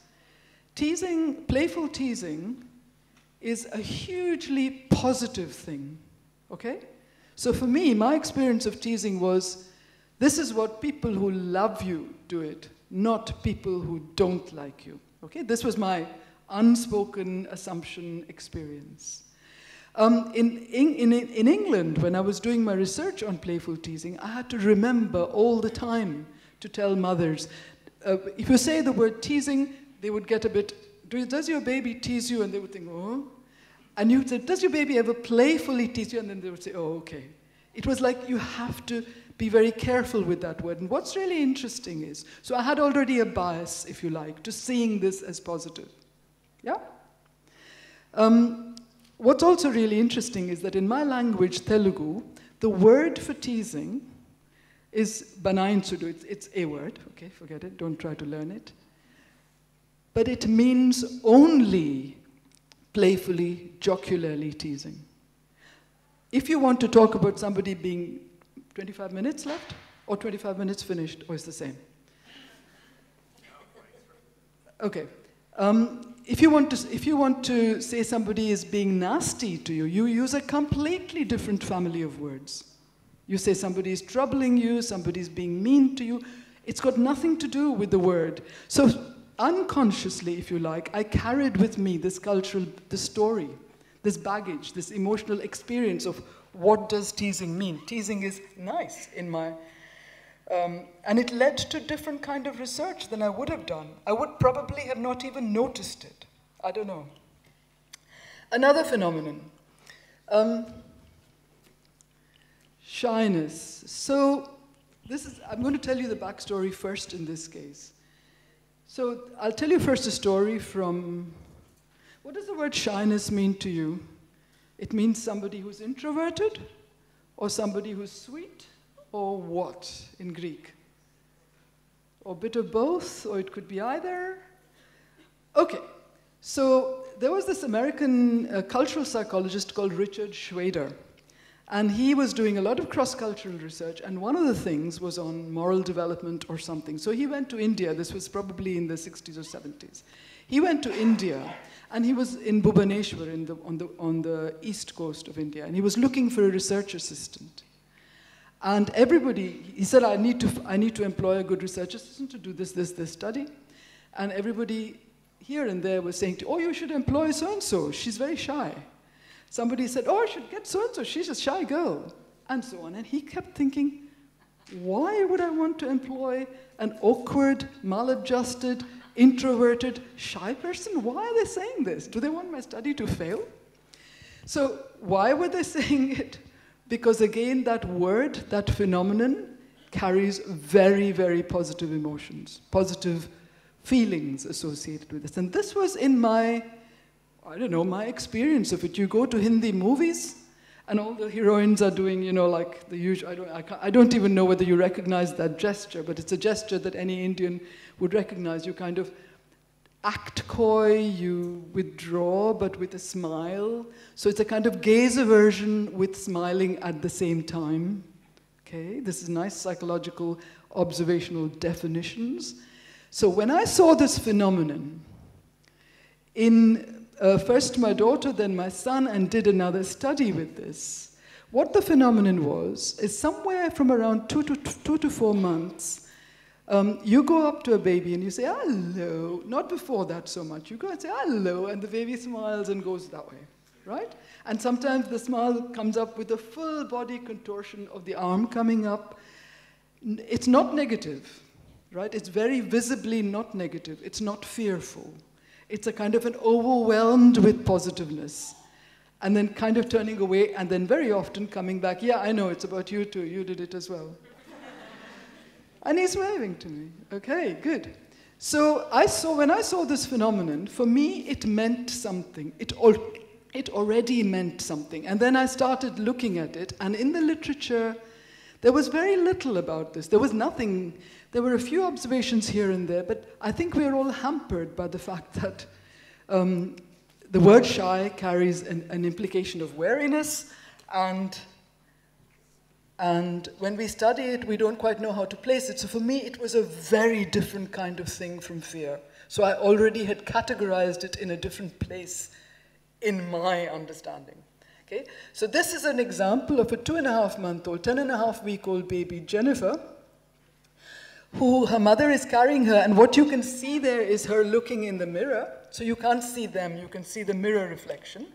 teasing, playful teasing, is a hugely positive thing, okay? So for me, my experience of teasing was, this is what people who love you do it, not people who don't like you, okay? This was my unspoken assumption experience. In England, when I was doing my research on playful teasing, I had to remember all the time to tell mothers, if you say the word teasing, they would get a bit, does your baby tease you? And they would think, oh. And you would say, does your baby ever playfully tease you? And then they would say, oh, okay. It was like you have to be very careful with that word. And what's really interesting is, so I had already a bias, if you like, to seeing this as positive. Yeah? What's also really interesting is that in my language, Telugu, the word for teasing is banayin sudu. It's a word, okay, forget it, don't try to learn it. But it means only playfully, jocularly teasing. If you want to talk about somebody being 25 minutes left, or 25 minutes finished, or it's the same. Okay. If you want to say somebody is being nasty to you, you use a completely different family of words. You say somebody is troubling you, somebody is being mean to you. It's got nothing to do with the word. So unconsciously, if you like, I carried with me this this story, this baggage, this emotional experience of what does teasing mean. Teasing is nice in my... and it led to different kind of research than I would have done. I would probably have not even noticed it. I don't know. Another phenomenon. Shyness. So I'm going to tell you the backstory first in this case. So I'll tell you first a story from, what does the word shyness mean to you? It means somebody who's introverted or somebody who's sweet? Or what in Greek? Or a bit of both, or it could be either. Okay, so there was this American cultural psychologist called Richard Schrader, and he was doing a lot of cross-cultural research, and one of the things was on moral development or something. So he went to India. This was probably in the 60s or 70s. He went to India, and he was in Bhubaneswar on the east coast of India, and he was looking for a research assistant. And everybody, he said, I need to employ a good research assistant to do this study. And everybody here and there was saying, oh, you should employ so-and-so, she's very shy. Somebody said, oh, I should get so-and-so, she's a shy girl, and so on. And he kept thinking, why would I want to employ an awkward, maladjusted, introverted, shy person? Why are they saying this? Do they want my study to fail? So why were they saying it? Because again, that word, that phenomenon, carries very, very positive emotions, positive feelings associated with this. And this was in my, I don't know, my experience of it. You go to Hindi movies, and all the heroines are doing, you know, like the usual, I don't even know whether you recognize that gesture, but it's a gesture that any Indian would recognize. You kind of act coy, you withdraw, but with a smile. So it's a kind of gaze aversion with smiling at the same time. Okay, this is nice psychological observational definitions. So when I saw this phenomenon in first my daughter, then my son, and did another study with this, what the phenomenon was is somewhere from around 2 to 4 months, you go up to a baby and you say, hello, not before that so much. You go and say, hello, and the baby smiles and goes that way, right? And sometimes the smile comes up with a full body contortion of the arm coming up. It's not negative, right? It's very visibly not negative. It's not fearful. It's a kind of an overwhelmed with positiveness, and then kind of turning away, and then very often coming back, yeah, I know, it's about you too, you did it as well. And he's waving to me. Okay, good. So when I saw this phenomenon, for me it meant something. It already meant something. And then I started looking at it, and in the literature, there was very little about this. There was nothing. There were a few observations here and there, but I think we are all hampered by the fact that the word shy carries an implication of wariness, and when we study it, we don't quite know how to place it. So for me, it was a very different kind of thing from fear. So I already had categorized it in a different place in my understanding. Okay? So this is an example of a 2.5-month-old, 10.5-week-old baby, Jennifer, who her mother is carrying her, and what you can see there is her looking in the mirror. So you can't see them, you can see the mirror reflection.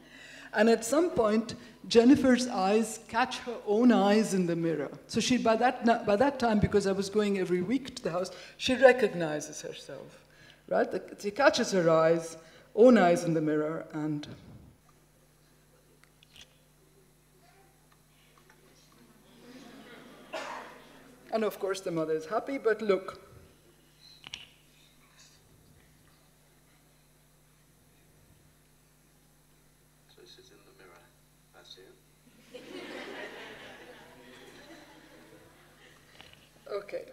And at some point, Jennifer's eyes catch her own eyes in the mirror. So she, by that time, because I was going every week to the house, she recognizes herself, right? She catches her eyes, own eyes in the mirror, and of course the mother is happy, but look. So this is in the mirror, that's you. Okay.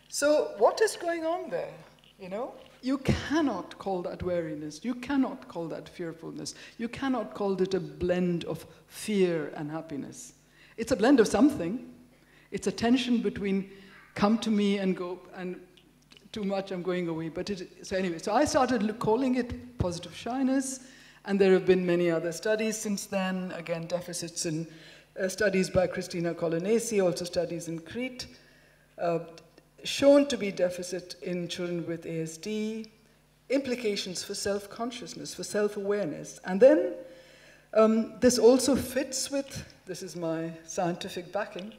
So what is going on there, you know? You cannot call that wariness. You cannot call that fearfulness. You cannot call it a blend of fear and happiness. It's a blend of something. It's a tension between come to me and go, and too much, I'm going away. So anyway, so I started calling it positive shyness, and there have been many other studies since then. Again, deficits in studies by Christina Colonnesi, also studies in Crete, shown to be deficit in children with ASD, implications for self-consciousness, for self-awareness. And then this also fits with, this is my scientific backing,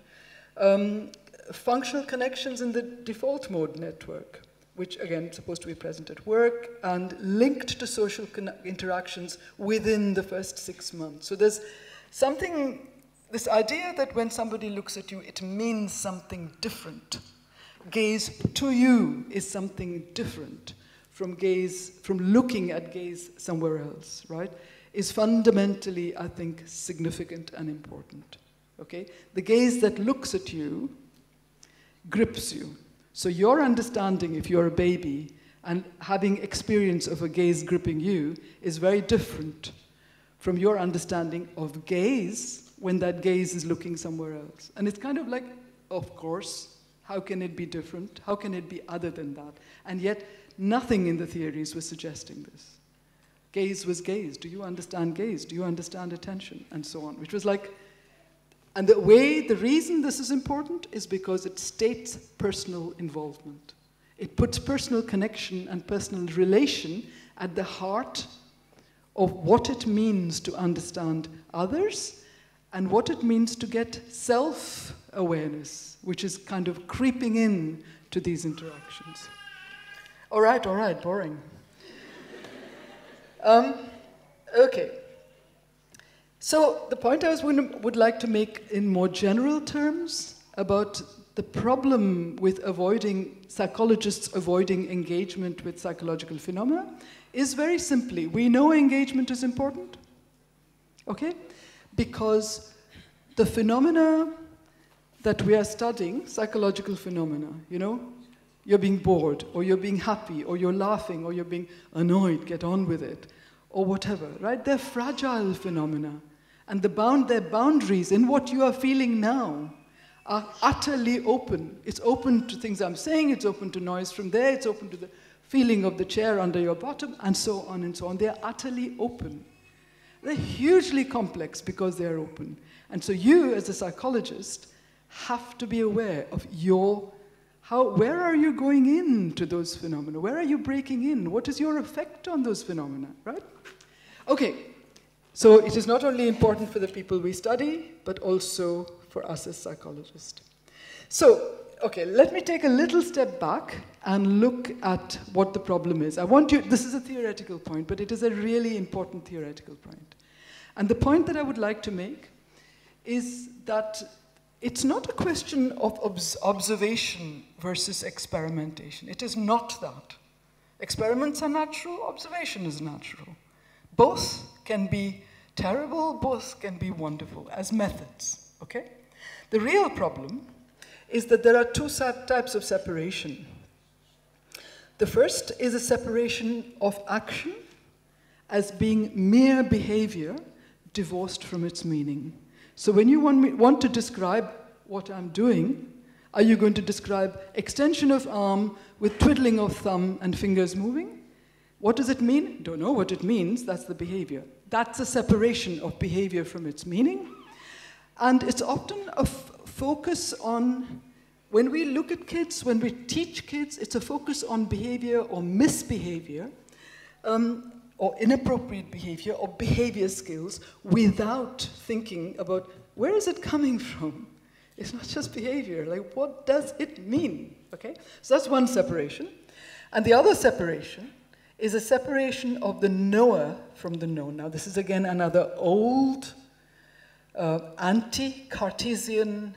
functional connections in the default mode network, which again is supposed to be present at work and linked to social interactions within the first 6 months. So there's something, this idea that when somebody looks at you, it means something different. Gaze to you is something different from looking at gaze somewhere else, right? Is fundamentally, I think, significant and important. Okay? The gaze that looks at you grips you. So your understanding, if you're a baby, and having experience of a gaze gripping you is very different from your understanding of gaze when that gaze is looking somewhere else. And it's kind of like, of course, how can it be different? How can it be other than that? And yet, nothing in the theories was suggesting this. Gaze was gaze. Do you understand gaze? Do you understand attention? And so on, which was like, and the reason this is important is because it states personal involvement. It puts personal connection and personal relation at the heart of what it means to understand others and what it means to get self-awareness, which is kind of creeping in to these interactions. All right, boring. Okay. So the point I would like to make in more general terms about the problem with psychologists avoiding engagement with psychological phenomena is very simply, we know engagement is important, okay? Because the phenomena that we are studying, psychological phenomena, you know, you're being bored, or you're being happy, or you're laughing, or you're being annoyed, get on with it, or whatever, right? They're fragile phenomena. And their boundaries in what you are feeling now are utterly open. It's open to things I'm saying, it's open to noise from there, it's open to the feeling of the chair under your bottom, and so on and so on. They're utterly open. They're hugely complex because they're open. And so you, as a psychologist, have to be aware of where are you going into those phenomena? Where are you breaking in? What is your effect on those phenomena, right? Okay, so it is not only important for the people we study, but also for us as psychologists. So, okay, let me take a little step back and look at what the problem is. This is a theoretical point, but it is a really important theoretical point. And the point that I would like to make is that it's not a question of observation versus experimentation. It is not that. Experiments are natural, observation is natural. Both can be terrible, both can be wonderful as methods, okay? The real problem is that there are two types of separation. The first is a separation of action as being mere behavior divorced from its meaning. So when you want to describe what I'm doing, are you going to describe extension of arm with twiddling of thumb and fingers moving? What does it mean? Don't know what it means. That's the behavior. That's a separation of behavior from its meaning. And it's often a focus on, when we look at kids, when we teach kids, it's a focus on behavior or misbehavior, or inappropriate behavior or behavior skills without thinking about where is it coming from? It's not just behavior, like what does it mean, okay? So that's one separation. And the other separation is a separation of the knower from the known. Now this is again another old anti-Cartesian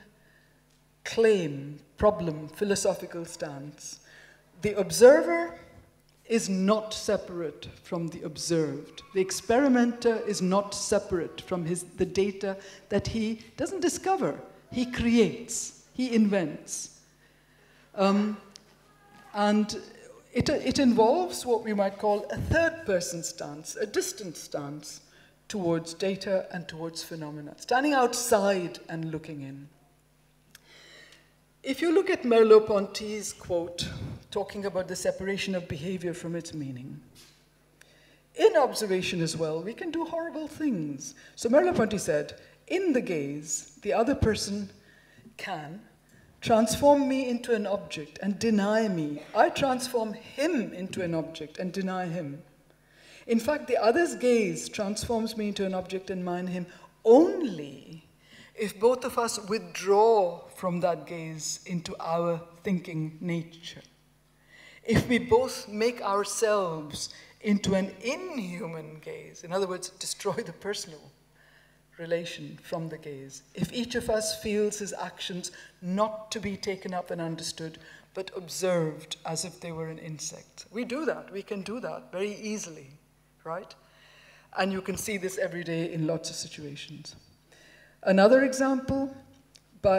problem, philosophical stance. The observer is not separate from the observed. The experimenter is not separate from the data that he doesn't discover. He creates, he invents. And it involves what we might call a third-person stance, a distant stance towards data and towards phenomena, standing outside and looking in. If you look at Merleau-Ponty's quote, talking about the separation of behavior from its meaning, in observation as well, we can do horrible things. So Merleau-Ponty said, in the gaze, the other person can transform me into an object and deny me. I transform him into an object and deny him. In fact, the other's gaze transforms me into an object and mine him only if both of us withdraw from that gaze into our thinking nature. If we both make ourselves into an inhuman gaze, in other words, destroy the personal relation from the gaze. If each of us feels his actions not to be taken up and understood, but observed as if they were an insect. We do that, we can do that very easily, right? And you can see this every day in lots of situations. Another example,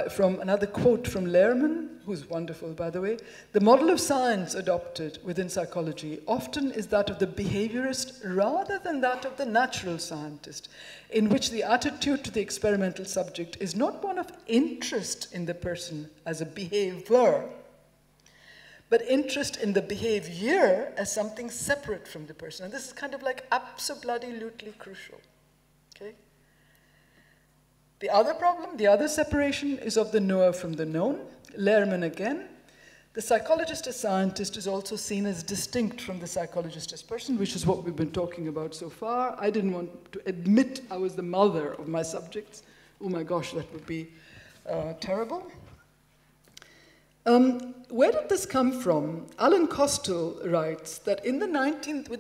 from another quote from Lehrman, who's wonderful, by the way, the model of science adopted within psychology often is that of the behaviorist rather than that of the natural scientist, in which the attitude to the experimental subject is not one of interest in the person as a behavior, but interest in the behavior as something separate from the person. And this is kind of like absolutely crucial, okay? The other problem, the other separation is of the knower from the known. Lehrman again. The psychologist as scientist is also seen as distinct from the psychologist as person, which is what we've been talking about so far. I didn't want to admit I was the mother of my subjects. Oh my gosh, that would be terrible. Where did this come from? Alan Costello writes that with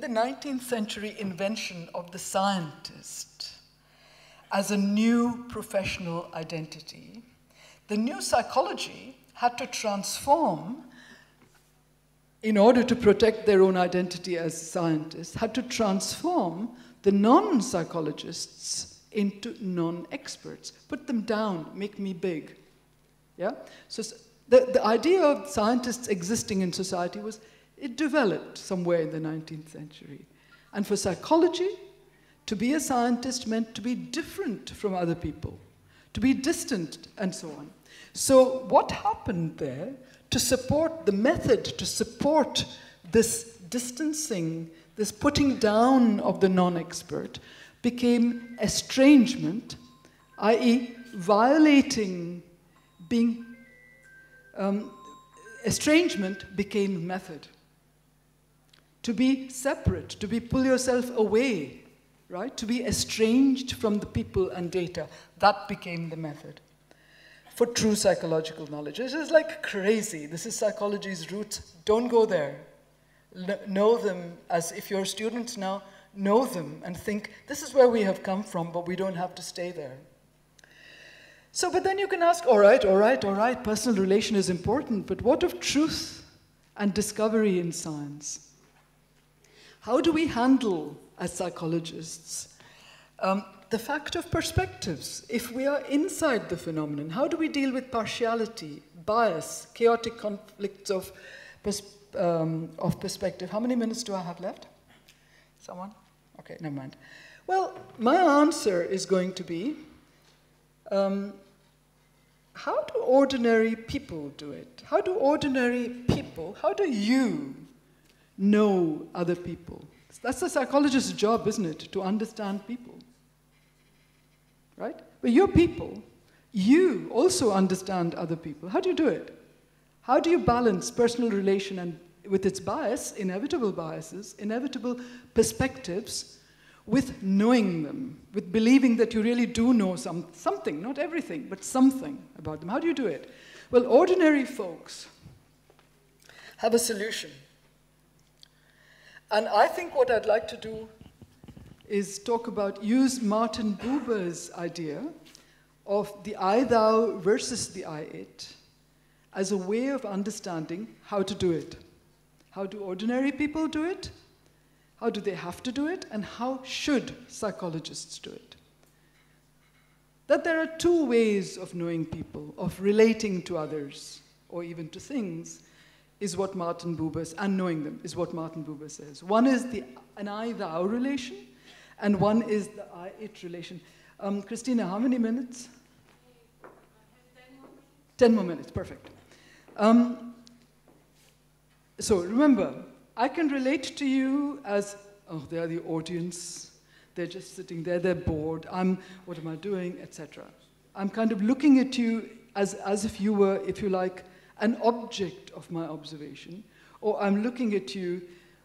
the 19th century invention of the scientist as a new professional identity, the new psychology had to transform, in order to protect their own identity as scientists, had to transform the non-psychologists into non-experts, put them down, make me big. Yeah? So the idea of scientists existing in society it developed somewhere in the 19th century. And for psychology, to be a scientist meant to be different from other people, to be distant, and so on. So what happened there to support the method, to support this distancing, this putting down of the non-expert, became estrangement, i.e. violating, estrangement became method. To be separate, to pull yourself away, right? To be estranged from the people and data, that became the method for true psychological knowledge. This is like crazy. This is psychology's roots. Don't go there. Know them as if you're students now, know them and think, this is where we have come from, but we don't have to stay there. So, but then you can ask, all right, personal relation is important, but what of truth and discovery in science? How do we handle, as psychologists, the fact of perspectives? If we are inside the phenomenon, how do we deal with partiality, bias, chaotic conflicts of perspective? How many minutes do I have left? Someone? Okay, never mind. Well, my answer is going to be, how do ordinary people do it? How do you know other people? That's the psychologist's job, isn't it? To understand people. Right? But you're people. You also understand other people. How do you do it? How do you balance personal relation and with its bias, inevitable biases, inevitable perspectives, with knowing them, with believing that you really do know something, not everything, but something about them? How do you do it? Well, ordinary folks have a solution. And I think what I'd like to do is use Martin Buber's idea of the I-thou versus the I-it as a way of understanding how to do it. How do ordinary people do it? How do they have to do it? And how should psychologists do it? That there are two ways of knowing people, of relating to others, or even to things, is what Martin Buber, and knowing them, is what Martin Buber says. One is an I-thou relation, and one is the I-it relation. Christina, how many minutes? I have 10 more minutes. 10 more minutes, perfect. So remember, I can relate to you as, oh, they're the audience, they're just sitting there, they're bored, what am I doing, etc. I'm kind of looking at you as if you were, if you like, an object of my observation, or I'm looking at you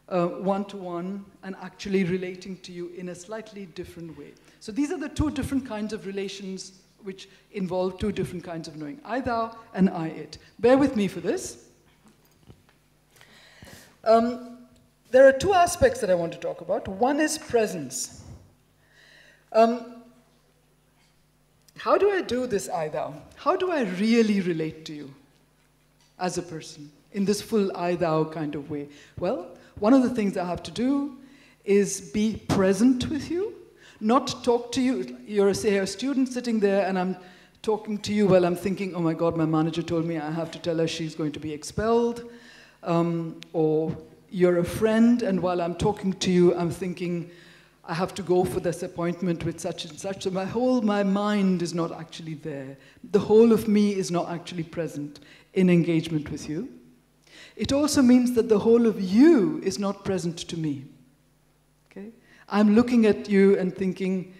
one-to-one and actually relating to you in a slightly different way. So these are the two different kinds of relations which involve two different kinds of knowing, I-thou and I-it. Bear with me for this. There are two aspects that I want to talk about. One is presence. How do I do this I-thou? How do I really relate to you as a person in this full I-thou kind of way? Well, one of the things I have to do is be present with you, not talk to you. You're, say, a student sitting there and I'm talking to you while I'm thinking, oh my God, my manager told me I have to tell her she's going to be expelled. Or you're a friend, and while I'm talking to you, I'm thinking, I have to go for this appointment with such and such. So my mind is not actually there. The whole of me is not actually present in engagement with you. It also means that the whole of you is not present to me. Okay? I'm looking at you and thinking,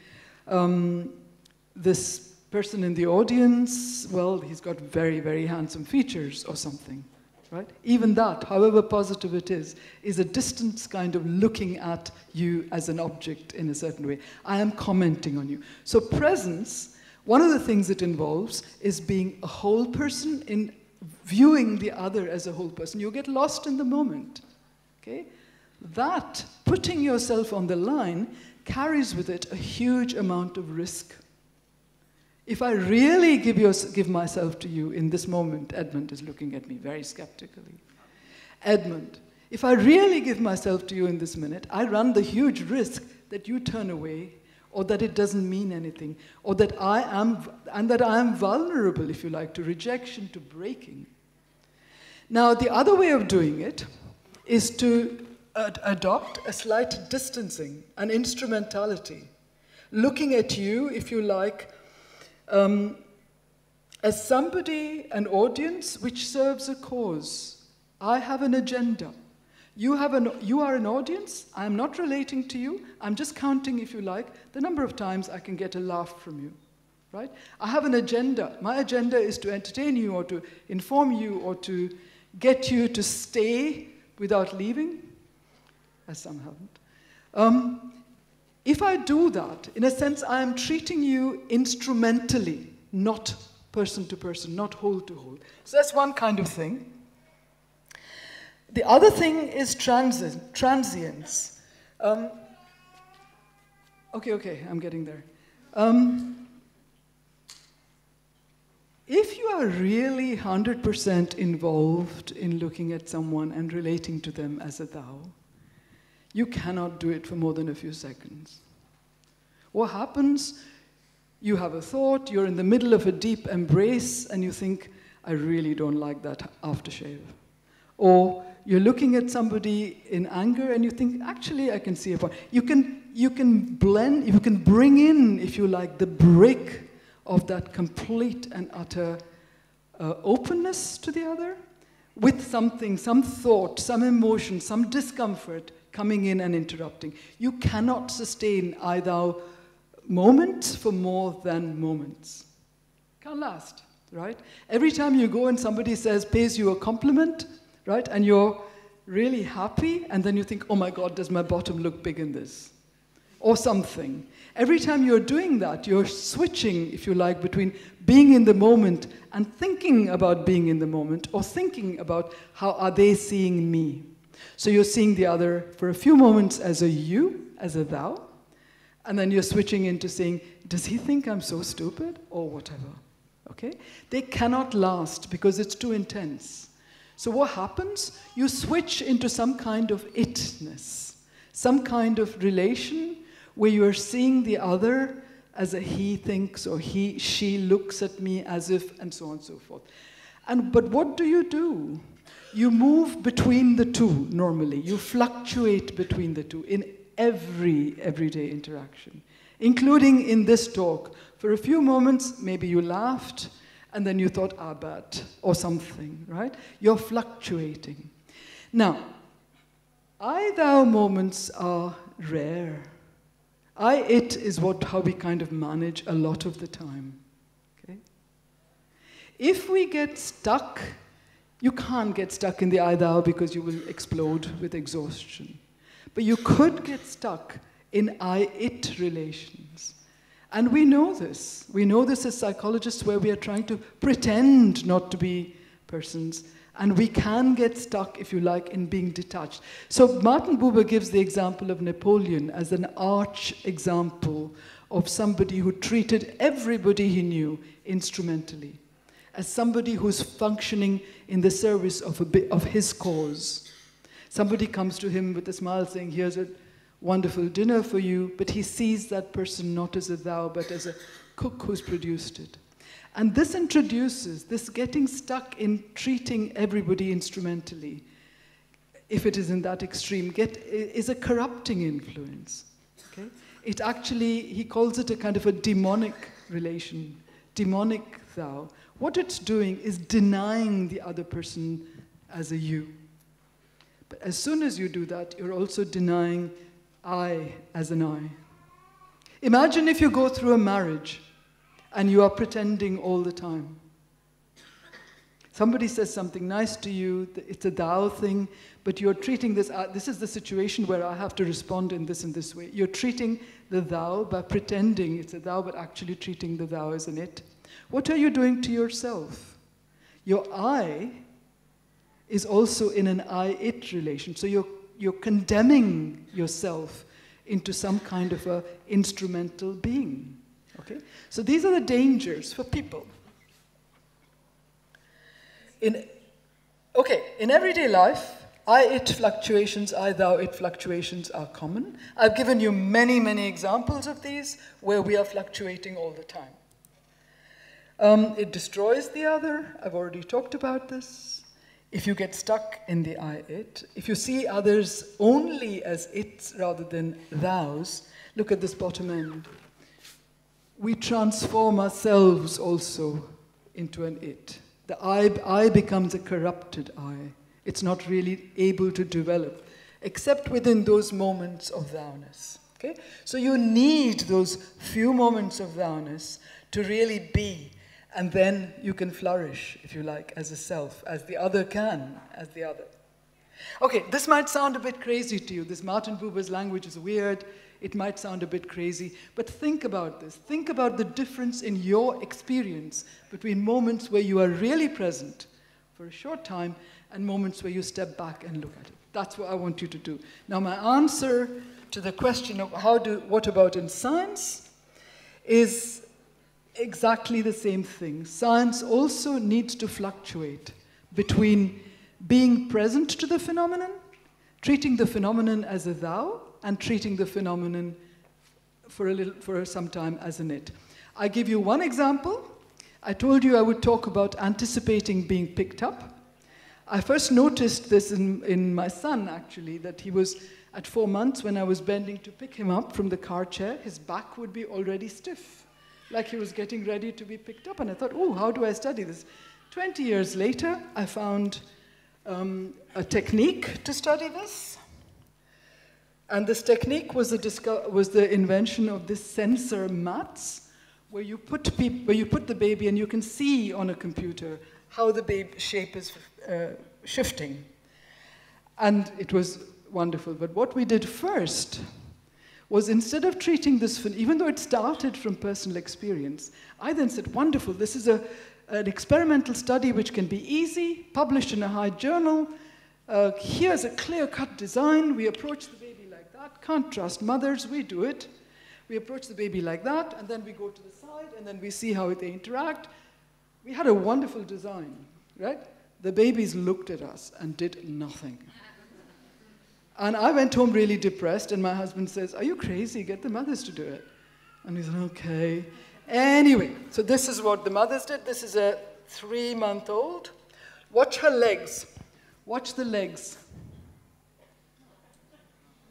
this person in the audience, well, he's got very, very handsome features or something. Right? Even that, however positive it is a distant kind of looking at you as an object in a certain way. I am commenting on you. So presence, one of the things it involves is being a whole person viewing the other as a whole person. You get lost in the moment. Okay? That, putting yourself on the line, carries with it a huge amount of risk. If I really give myself to you in this moment, Edmund is looking at me very skeptically. Edmund, if I really give myself to you in this minute, I run the huge risk that you turn away, or that it doesn't mean anything, or that I am vulnerable, if you like, to rejection, to breaking. Now, the other way of doing it is to adopt a slight distancing, an instrumentality, looking at you, if you like, as somebody, an audience which serves a cause. I have an agenda. You are an audience. I'm not relating to you. I'm just counting, if you like, the number of times I can get a laugh from you, right? I have an agenda. My agenda is to entertain you, or to inform you, or to get you to stay without leaving, as some haven't. If I do that, in a sense, I am treating you instrumentally, not person to person, not whole to whole. So that's one kind of thing. The other thing is transience. Okay, I'm getting there. If you are really 100% involved in looking at someone and relating to them as a thou, you cannot do it for more than a few seconds. What happens? You have a thought, you're in the middle of a deep embrace, and you think, I really don't like that aftershave. Or you're looking at somebody in anger and you think, actually, I can see a point. You can blend, you can bring in, if you like, the break of that complete and utter openness to the other with something, some thought, some emotion, some discomfort coming in and interrupting. You cannot sustain either moments for more than moments. Can't last, right? Every time you go and somebody pays you a compliment, right? And you're really happy, and then you think, oh my God, does my bottom look big in this? Or something. Every time you're doing that, you're switching, if you like, between being in the moment and thinking about being in the moment, or thinking about how are they seeing me. So you're seeing the other for a few moments as a you, as a thou, and then you're switching into saying, does he think I'm so stupid? Or whatever. Okay? They cannot last because it's too intense. So what happens? You switch into some kind of itness, some kind of relation where you are seeing the other as a he thinks, or she looks at me as if, and so on and so forth. But what do? You move between the two normally. You fluctuate between the two in every everyday interaction, including in this talk. For a few moments, maybe you laughed, and then you thought, but, or something, right? You're fluctuating. Now, I-thou moments are rare. I-it is how we kind of manage a lot of the time, okay? If we get stuck, you can't get stuck in the I-thou because you will explode with exhaustion. But you could get stuck in I-it relations. And we know this. We know this as psychologists, where we are trying to pretend not to be persons. And we can get stuck, if you like, in being detached. So Martin Buber gives the example of Napoleon as an arch example of somebody who treated everybody he knew instrumentally, as somebody who's functioning in the service of his cause. Somebody comes to him with a smile saying, here's a wonderful dinner for you, but he sees that person not as a thou, but as a cook who's produced it. And this introduces this getting stuck in treating everybody instrumentally, if it is in that extreme, is a corrupting influence. Okay? It actually, he calls it a kind of a demonic relation, demonic thou. What it's doing is denying the other person as a you. But as soon as you do that, you're also denying I as an I. Imagine if you go through a marriage and you are pretending all the time. Somebody says something nice to you, it's a thou thing, but you're treating this, this is the situation where I have to respond in this way. You're treating the thou by pretending it's a thou, but actually treating the thou as an it. What are you doing to yourself? your I is also in an I-it relation. So you're condemning yourself into some kind of a instrumental being. Okay? So these are the dangers for people. In everyday life, I-it fluctuations, I-thou-it fluctuations are common. I've given you many, many examples of these where we are fluctuating all the time. It destroys the other. I've already talked about this. If you get stuck in the I-it, if you see others only as its rather than thous, look at this bottom end. We transform ourselves also into an it. The I becomes a corrupted I. It's not really able to develop, except within those moments of thou-ness. Okay? So you need those few moments of thou-ness to really be, and then you can flourish, if you like, as a self, as the other can, as the other. Okay, this might sound a bit crazy to you. This Martin Buber's language is weird. It might sound a bit crazy, but think about this. Think about the difference in your experience between moments where you are really present for a short time and moments where you step back and look at it. That's what I want you to do. Now, my answer to the question of what about in science is exactly the same thing. Science also needs to fluctuate between being present to the phenomenon, treating the phenomenon as a thou, and treating the phenomenon for some time as an it. I give you one example. I told you I would talk about anticipating being picked up. I first noticed this in my son, actually, that he was at 4 months when I was bending to pick him up from the car chair, his back would be already stiff, like he was getting ready to be picked up. And I thought, oh, how do I study this? 20 years later, I found a technique to study this. And this technique was the invention of this sensor mats, where you put the baby and you can see on a computer how the baby shape is shifting. And it was wonderful. But what we did first was, instead of treating this, even though it started from personal experience, I then said, wonderful, this is an experimental study which can be easy, published in a high journal. Here's a clear-cut design. We approach the baby like that. Can't trust mothers, we do it. We approach the baby like that, and then we go to the side, and then we see how they interact. We had a wonderful design, right? The babies looked at us and did nothing. And I went home really depressed, and my husband says, are you crazy? Get the mothers to do it. And he said, okay. Anyway, so this is what the mothers did. This is a 3-month-old. Watch her legs. Watch the legs.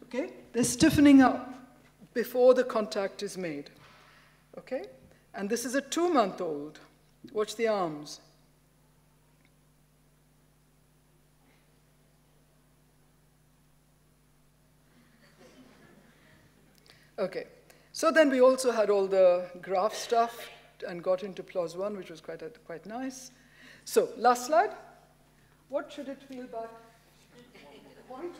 Okay? They're stiffening up before the contact is made. Okay? And this is a 2-month-old. Watch the arms. Okay. So then we also had all the graph stuff and got into PLOS 1, which was quite nice. So, last slide. What should it feel like? 1 minute?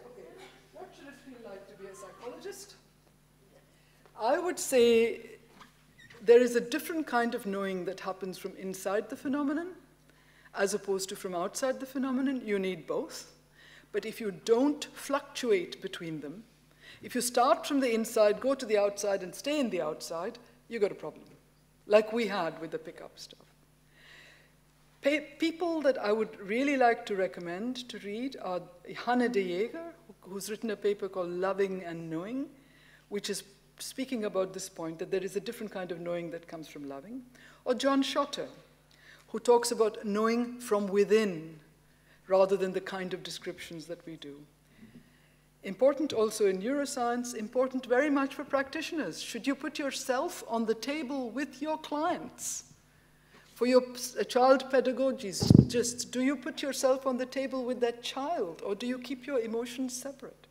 Okay. What should it feel like to be a psychologist? I would say there is a different kind of knowing that happens from inside the phenomenon as opposed to from outside the phenomenon. You need both. But if you don't fluctuate between them, if you start from the inside, go to the outside, and stay in the outside, you got a problem, like we had with the pickup stuff. People that I would really like to recommend to read are Hanne de Jager, who's written a paper called Loving and Knowing, which is speaking about this point, that there is a different kind of knowing that comes from loving. Or John Schotter, who talks about knowing from within, rather than the kind of descriptions that we do. Important also in neuroscience, important very much for practitioners. Should you put yourself on the table with your clients? For your child pedagogies, just do you put yourself on the table with that child, or do you keep your emotions separate?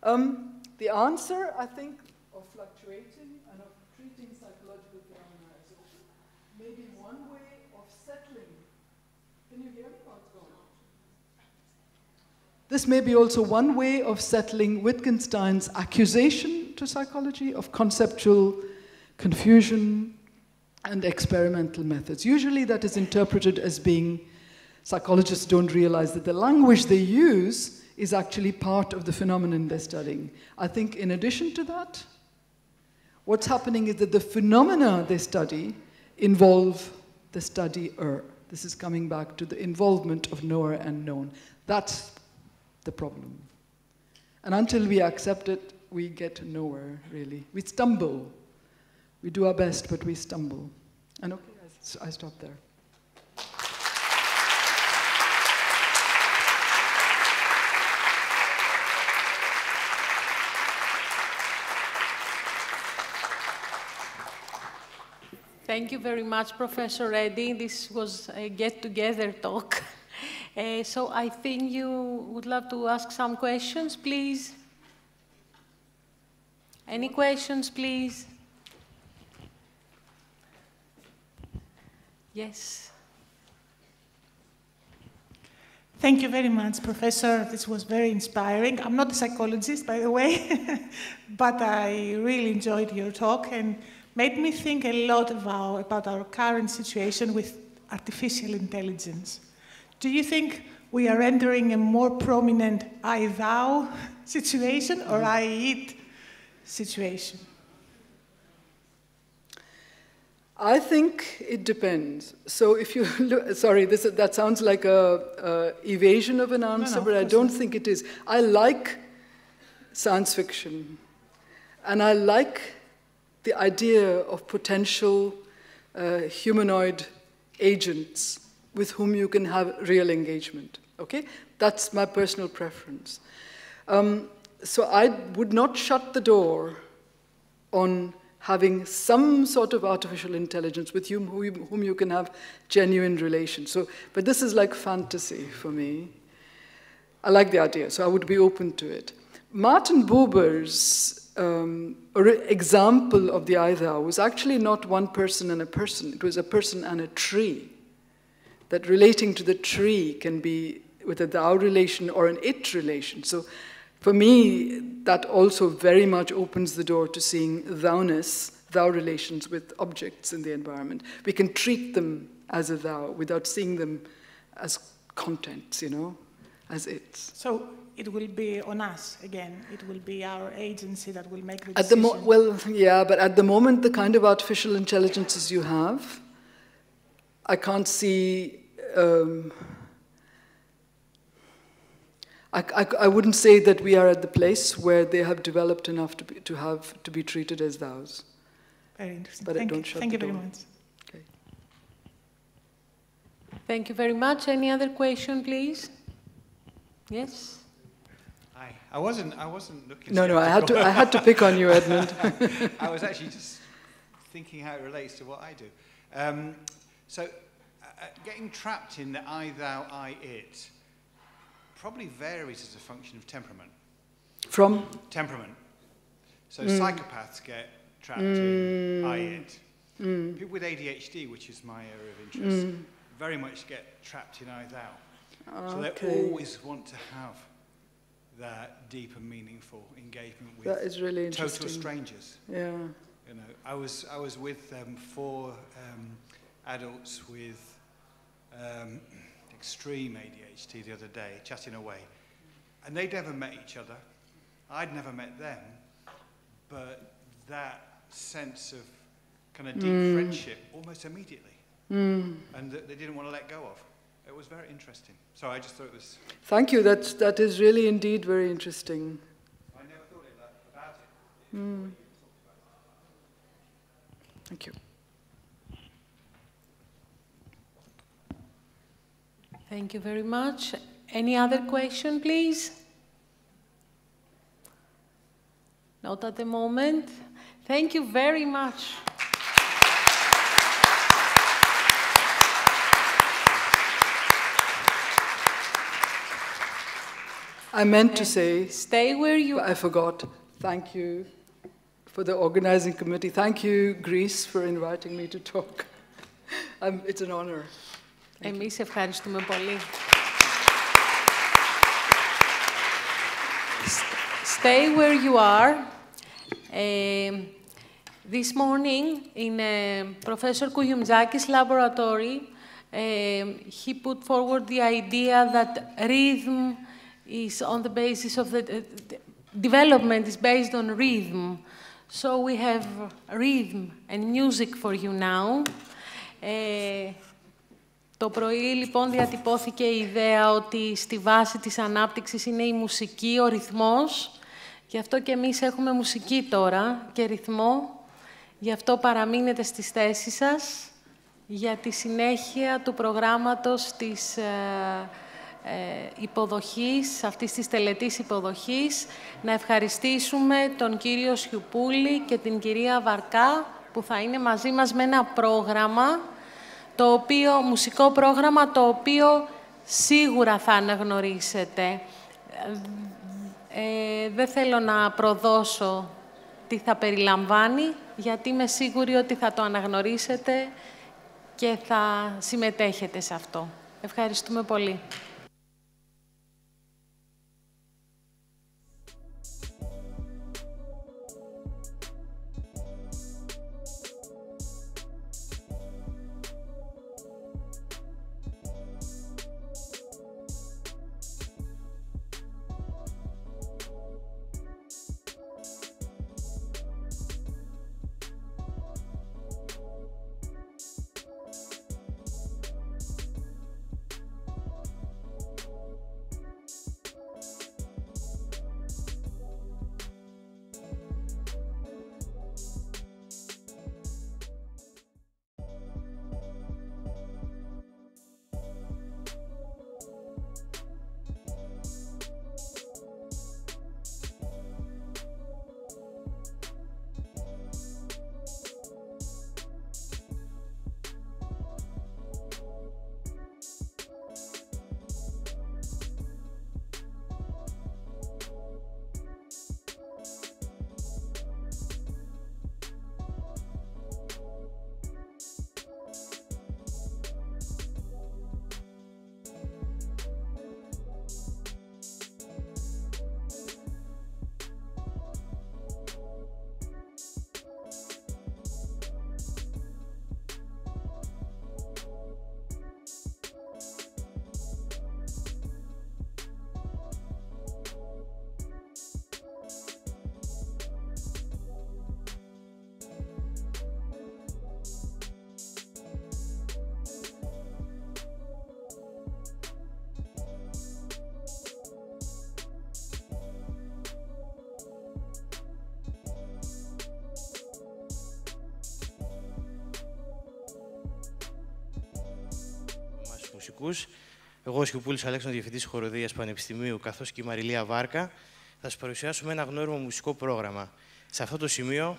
The answer, I think, of fluctuating and of treating psychological phenomena as open may be one way of settling. Can you hear me? What's going on? This may be also one way of settling Wittgenstein's accusation to psychology of conceptual confusion, and experimental methods. Usually that is interpreted as being, psychologists don't realize that the language they use is actually part of the phenomenon they're studying. I think in addition to that, what's happening is that the phenomena they study involve the studier. This is coming back to the involvement of knower and known. That's the problem. And until we accept it, we get nowhere, really. We stumble. We do our best, but we stumble. And okay, I stop there. Thank you very much, Professor Reddy. This was a get-together talk. So I think you would love to ask some questions, please. Any questions, please? Yes. Thank you very much, Professor. This was very inspiring. I'm not a psychologist, by the way, but I really enjoyed your talk and made me think a lot about our current situation with artificial intelligence. Do you think we are entering a more prominent I-thou situation or I-it situation? I think it depends. So if you look, sorry, that sounds like a evasion of an answer, but I don't think it is. I like science fiction, and I like the idea of potential humanoid agents with whom you can have real engagement, okay? That's my personal preference. So I would not shut the door on having some sort of artificial intelligence with whom you can have genuine relations. So, but this is like fantasy for me. I like the idea, so I would be open to it. Martin Buber's example of the I-thou was actually not one person and a person. It was a person and a tree. That relating to the tree can be with a thou relation or an it relation. So for me, that also very much opens the door to seeing thou-ness, thou relations with objects in the environment. We can treat them as a thou without seeing them as contents, you know, as its. So it will be on us again. It will be our agency that will make the decision. Well, yeah, but at the moment, the kind of artificial intelligences you have, I can't see. I wouldn't say that we are at the place where they have developed enough to be treated as thous. Very interesting. But Thank you very much. Okay. Thank you very much. Any other question, please? Yes. Hi. I wasn't looking. No, I had to pick on you, Edmund. I was actually just thinking how it relates to what I do. Getting trapped in the I, thou, I, it probably varies as a function of temperament. From? Temperament. So psychopaths get trapped in I, it. People with ADHD, which is my area of interest, very much get trapped in I, thou. So they always want to have that deep and meaningful engagement with that is really total strangers. Yeah. You know, I was with 4 adults with extreme ADHD the other day, chatting away, and they'd never met each other. I'd never met them, but that sense of kind of deep friendship almost immediately, and that they didn't want to let go of. It was very interesting. So I just thought it was. Thank you. That is really indeed very interesting. I never thought about it. Thank you. Thank you very much. Any other question, please? Not at the moment. Thank you very much. I meant to say, stay where you but I forgot. Thank you for the organizing committee. Thank you, Greece, for inviting me to talk. It's an honor. Εμείς ευχαριστούμε πολύ. Stay where you are. This morning, in Professor Kuyumzaki's laboratory, he put forward the idea that rhythm is on the basis of the development is based on rhythm. So we have rhythm and music for you now. Το πρωί, λοιπόν, διατυπώθηκε η ιδέα ότι στη βάση της ανάπτυξης είναι η μουσική, ο ρυθμός. Γι' αυτό και εμείς έχουμε μουσική τώρα και ρυθμό. Γι' αυτό παραμείνετε στις θέσεις σας για τη συνέχεια του προγράμματος της υποδοχής, αυτής της τελετής υποδοχής. Να ευχαριστήσουμε τον κύριο Σιουπούλη και την κυρία Βαρκά που θα είναι μαζί μας με ένα πρόγραμμα, μουσικό πρόγραμμα, το οποίο σίγουρα θα αναγνωρίσετε. Δεν θέλω να προδώσω τι θα περιλαμβάνει, γιατί είμαι σίγουρη ότι θα το αναγνωρίσετε και θα συμμετέχετε σε αυτό. Ευχαριστούμε πολύ. Εγώ, ο Σιουπούλης Αλέξανδρος, Διευθυντής Χοροδίας Πανεπιστημίου, καθώς και η Μαριλία Βάρκα, θα σας παρουσιάσουμε ένα γνώριμο μουσικό πρόγραμμα. Σε αυτό το σημείο,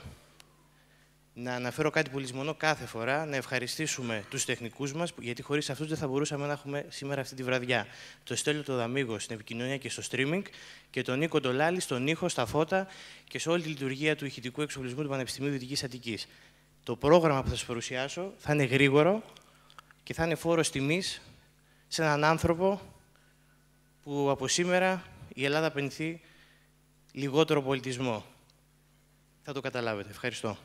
να αναφέρω κάτι που λησμονώ κάθε φορά, να ευχαριστήσουμε τους τεχνικούς μας, γιατί χωρίς αυτούς δεν θα μπορούσαμε να έχουμε σήμερα αυτή τη βραδιά. Το Στέλιο το Δαμίγο στην επικοινωνία και στο streaming και τον Νίκο Ντολάλη στον ήχο, στα φώτα και σε όλη τη λειτουργία του ηχητικού εξοπλισμού του Πανεπιστημίου Δυτικής Αττικής. Το πρόγραμμα που θα σας παρουσιάσω θα είναι γρήγορο και θα είναι φόρος τιμής σε έναν άνθρωπο που από σήμερα η Ελλάδα απαιτεί λιγότερο πολιτισμό. Θα το καταλάβετε. Ευχαριστώ.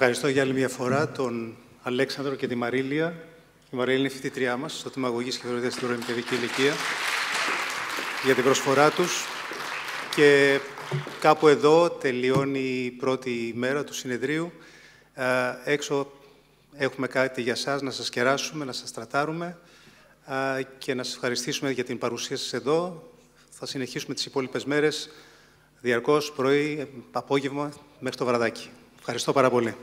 Ευχαριστώ για άλλη μια φορά τον Αλέξανδρο και τη Μαρίλια. Η Μαρίλια είναι φοιτήτριά μας στο Τμήμα Αγωγής και Φροντίδας στην Πρώιμη Παιδική Ηλικία, για την προσφορά τους. Και κάπου εδώ τελειώνει η πρώτη μέρα του συνεδρίου. Έξω έχουμε κάτι για σας, να σας κεράσουμε, να σας τρατάρουμε και να σας ευχαριστήσουμε για την παρουσία σας εδώ. Θα συνεχίσουμε τις υπόλοιπες μέρες, διαρκώς, πρωί, απόγευμα, μέχρι το βραδάκι. Ευχαριστώ πάρα πολύ.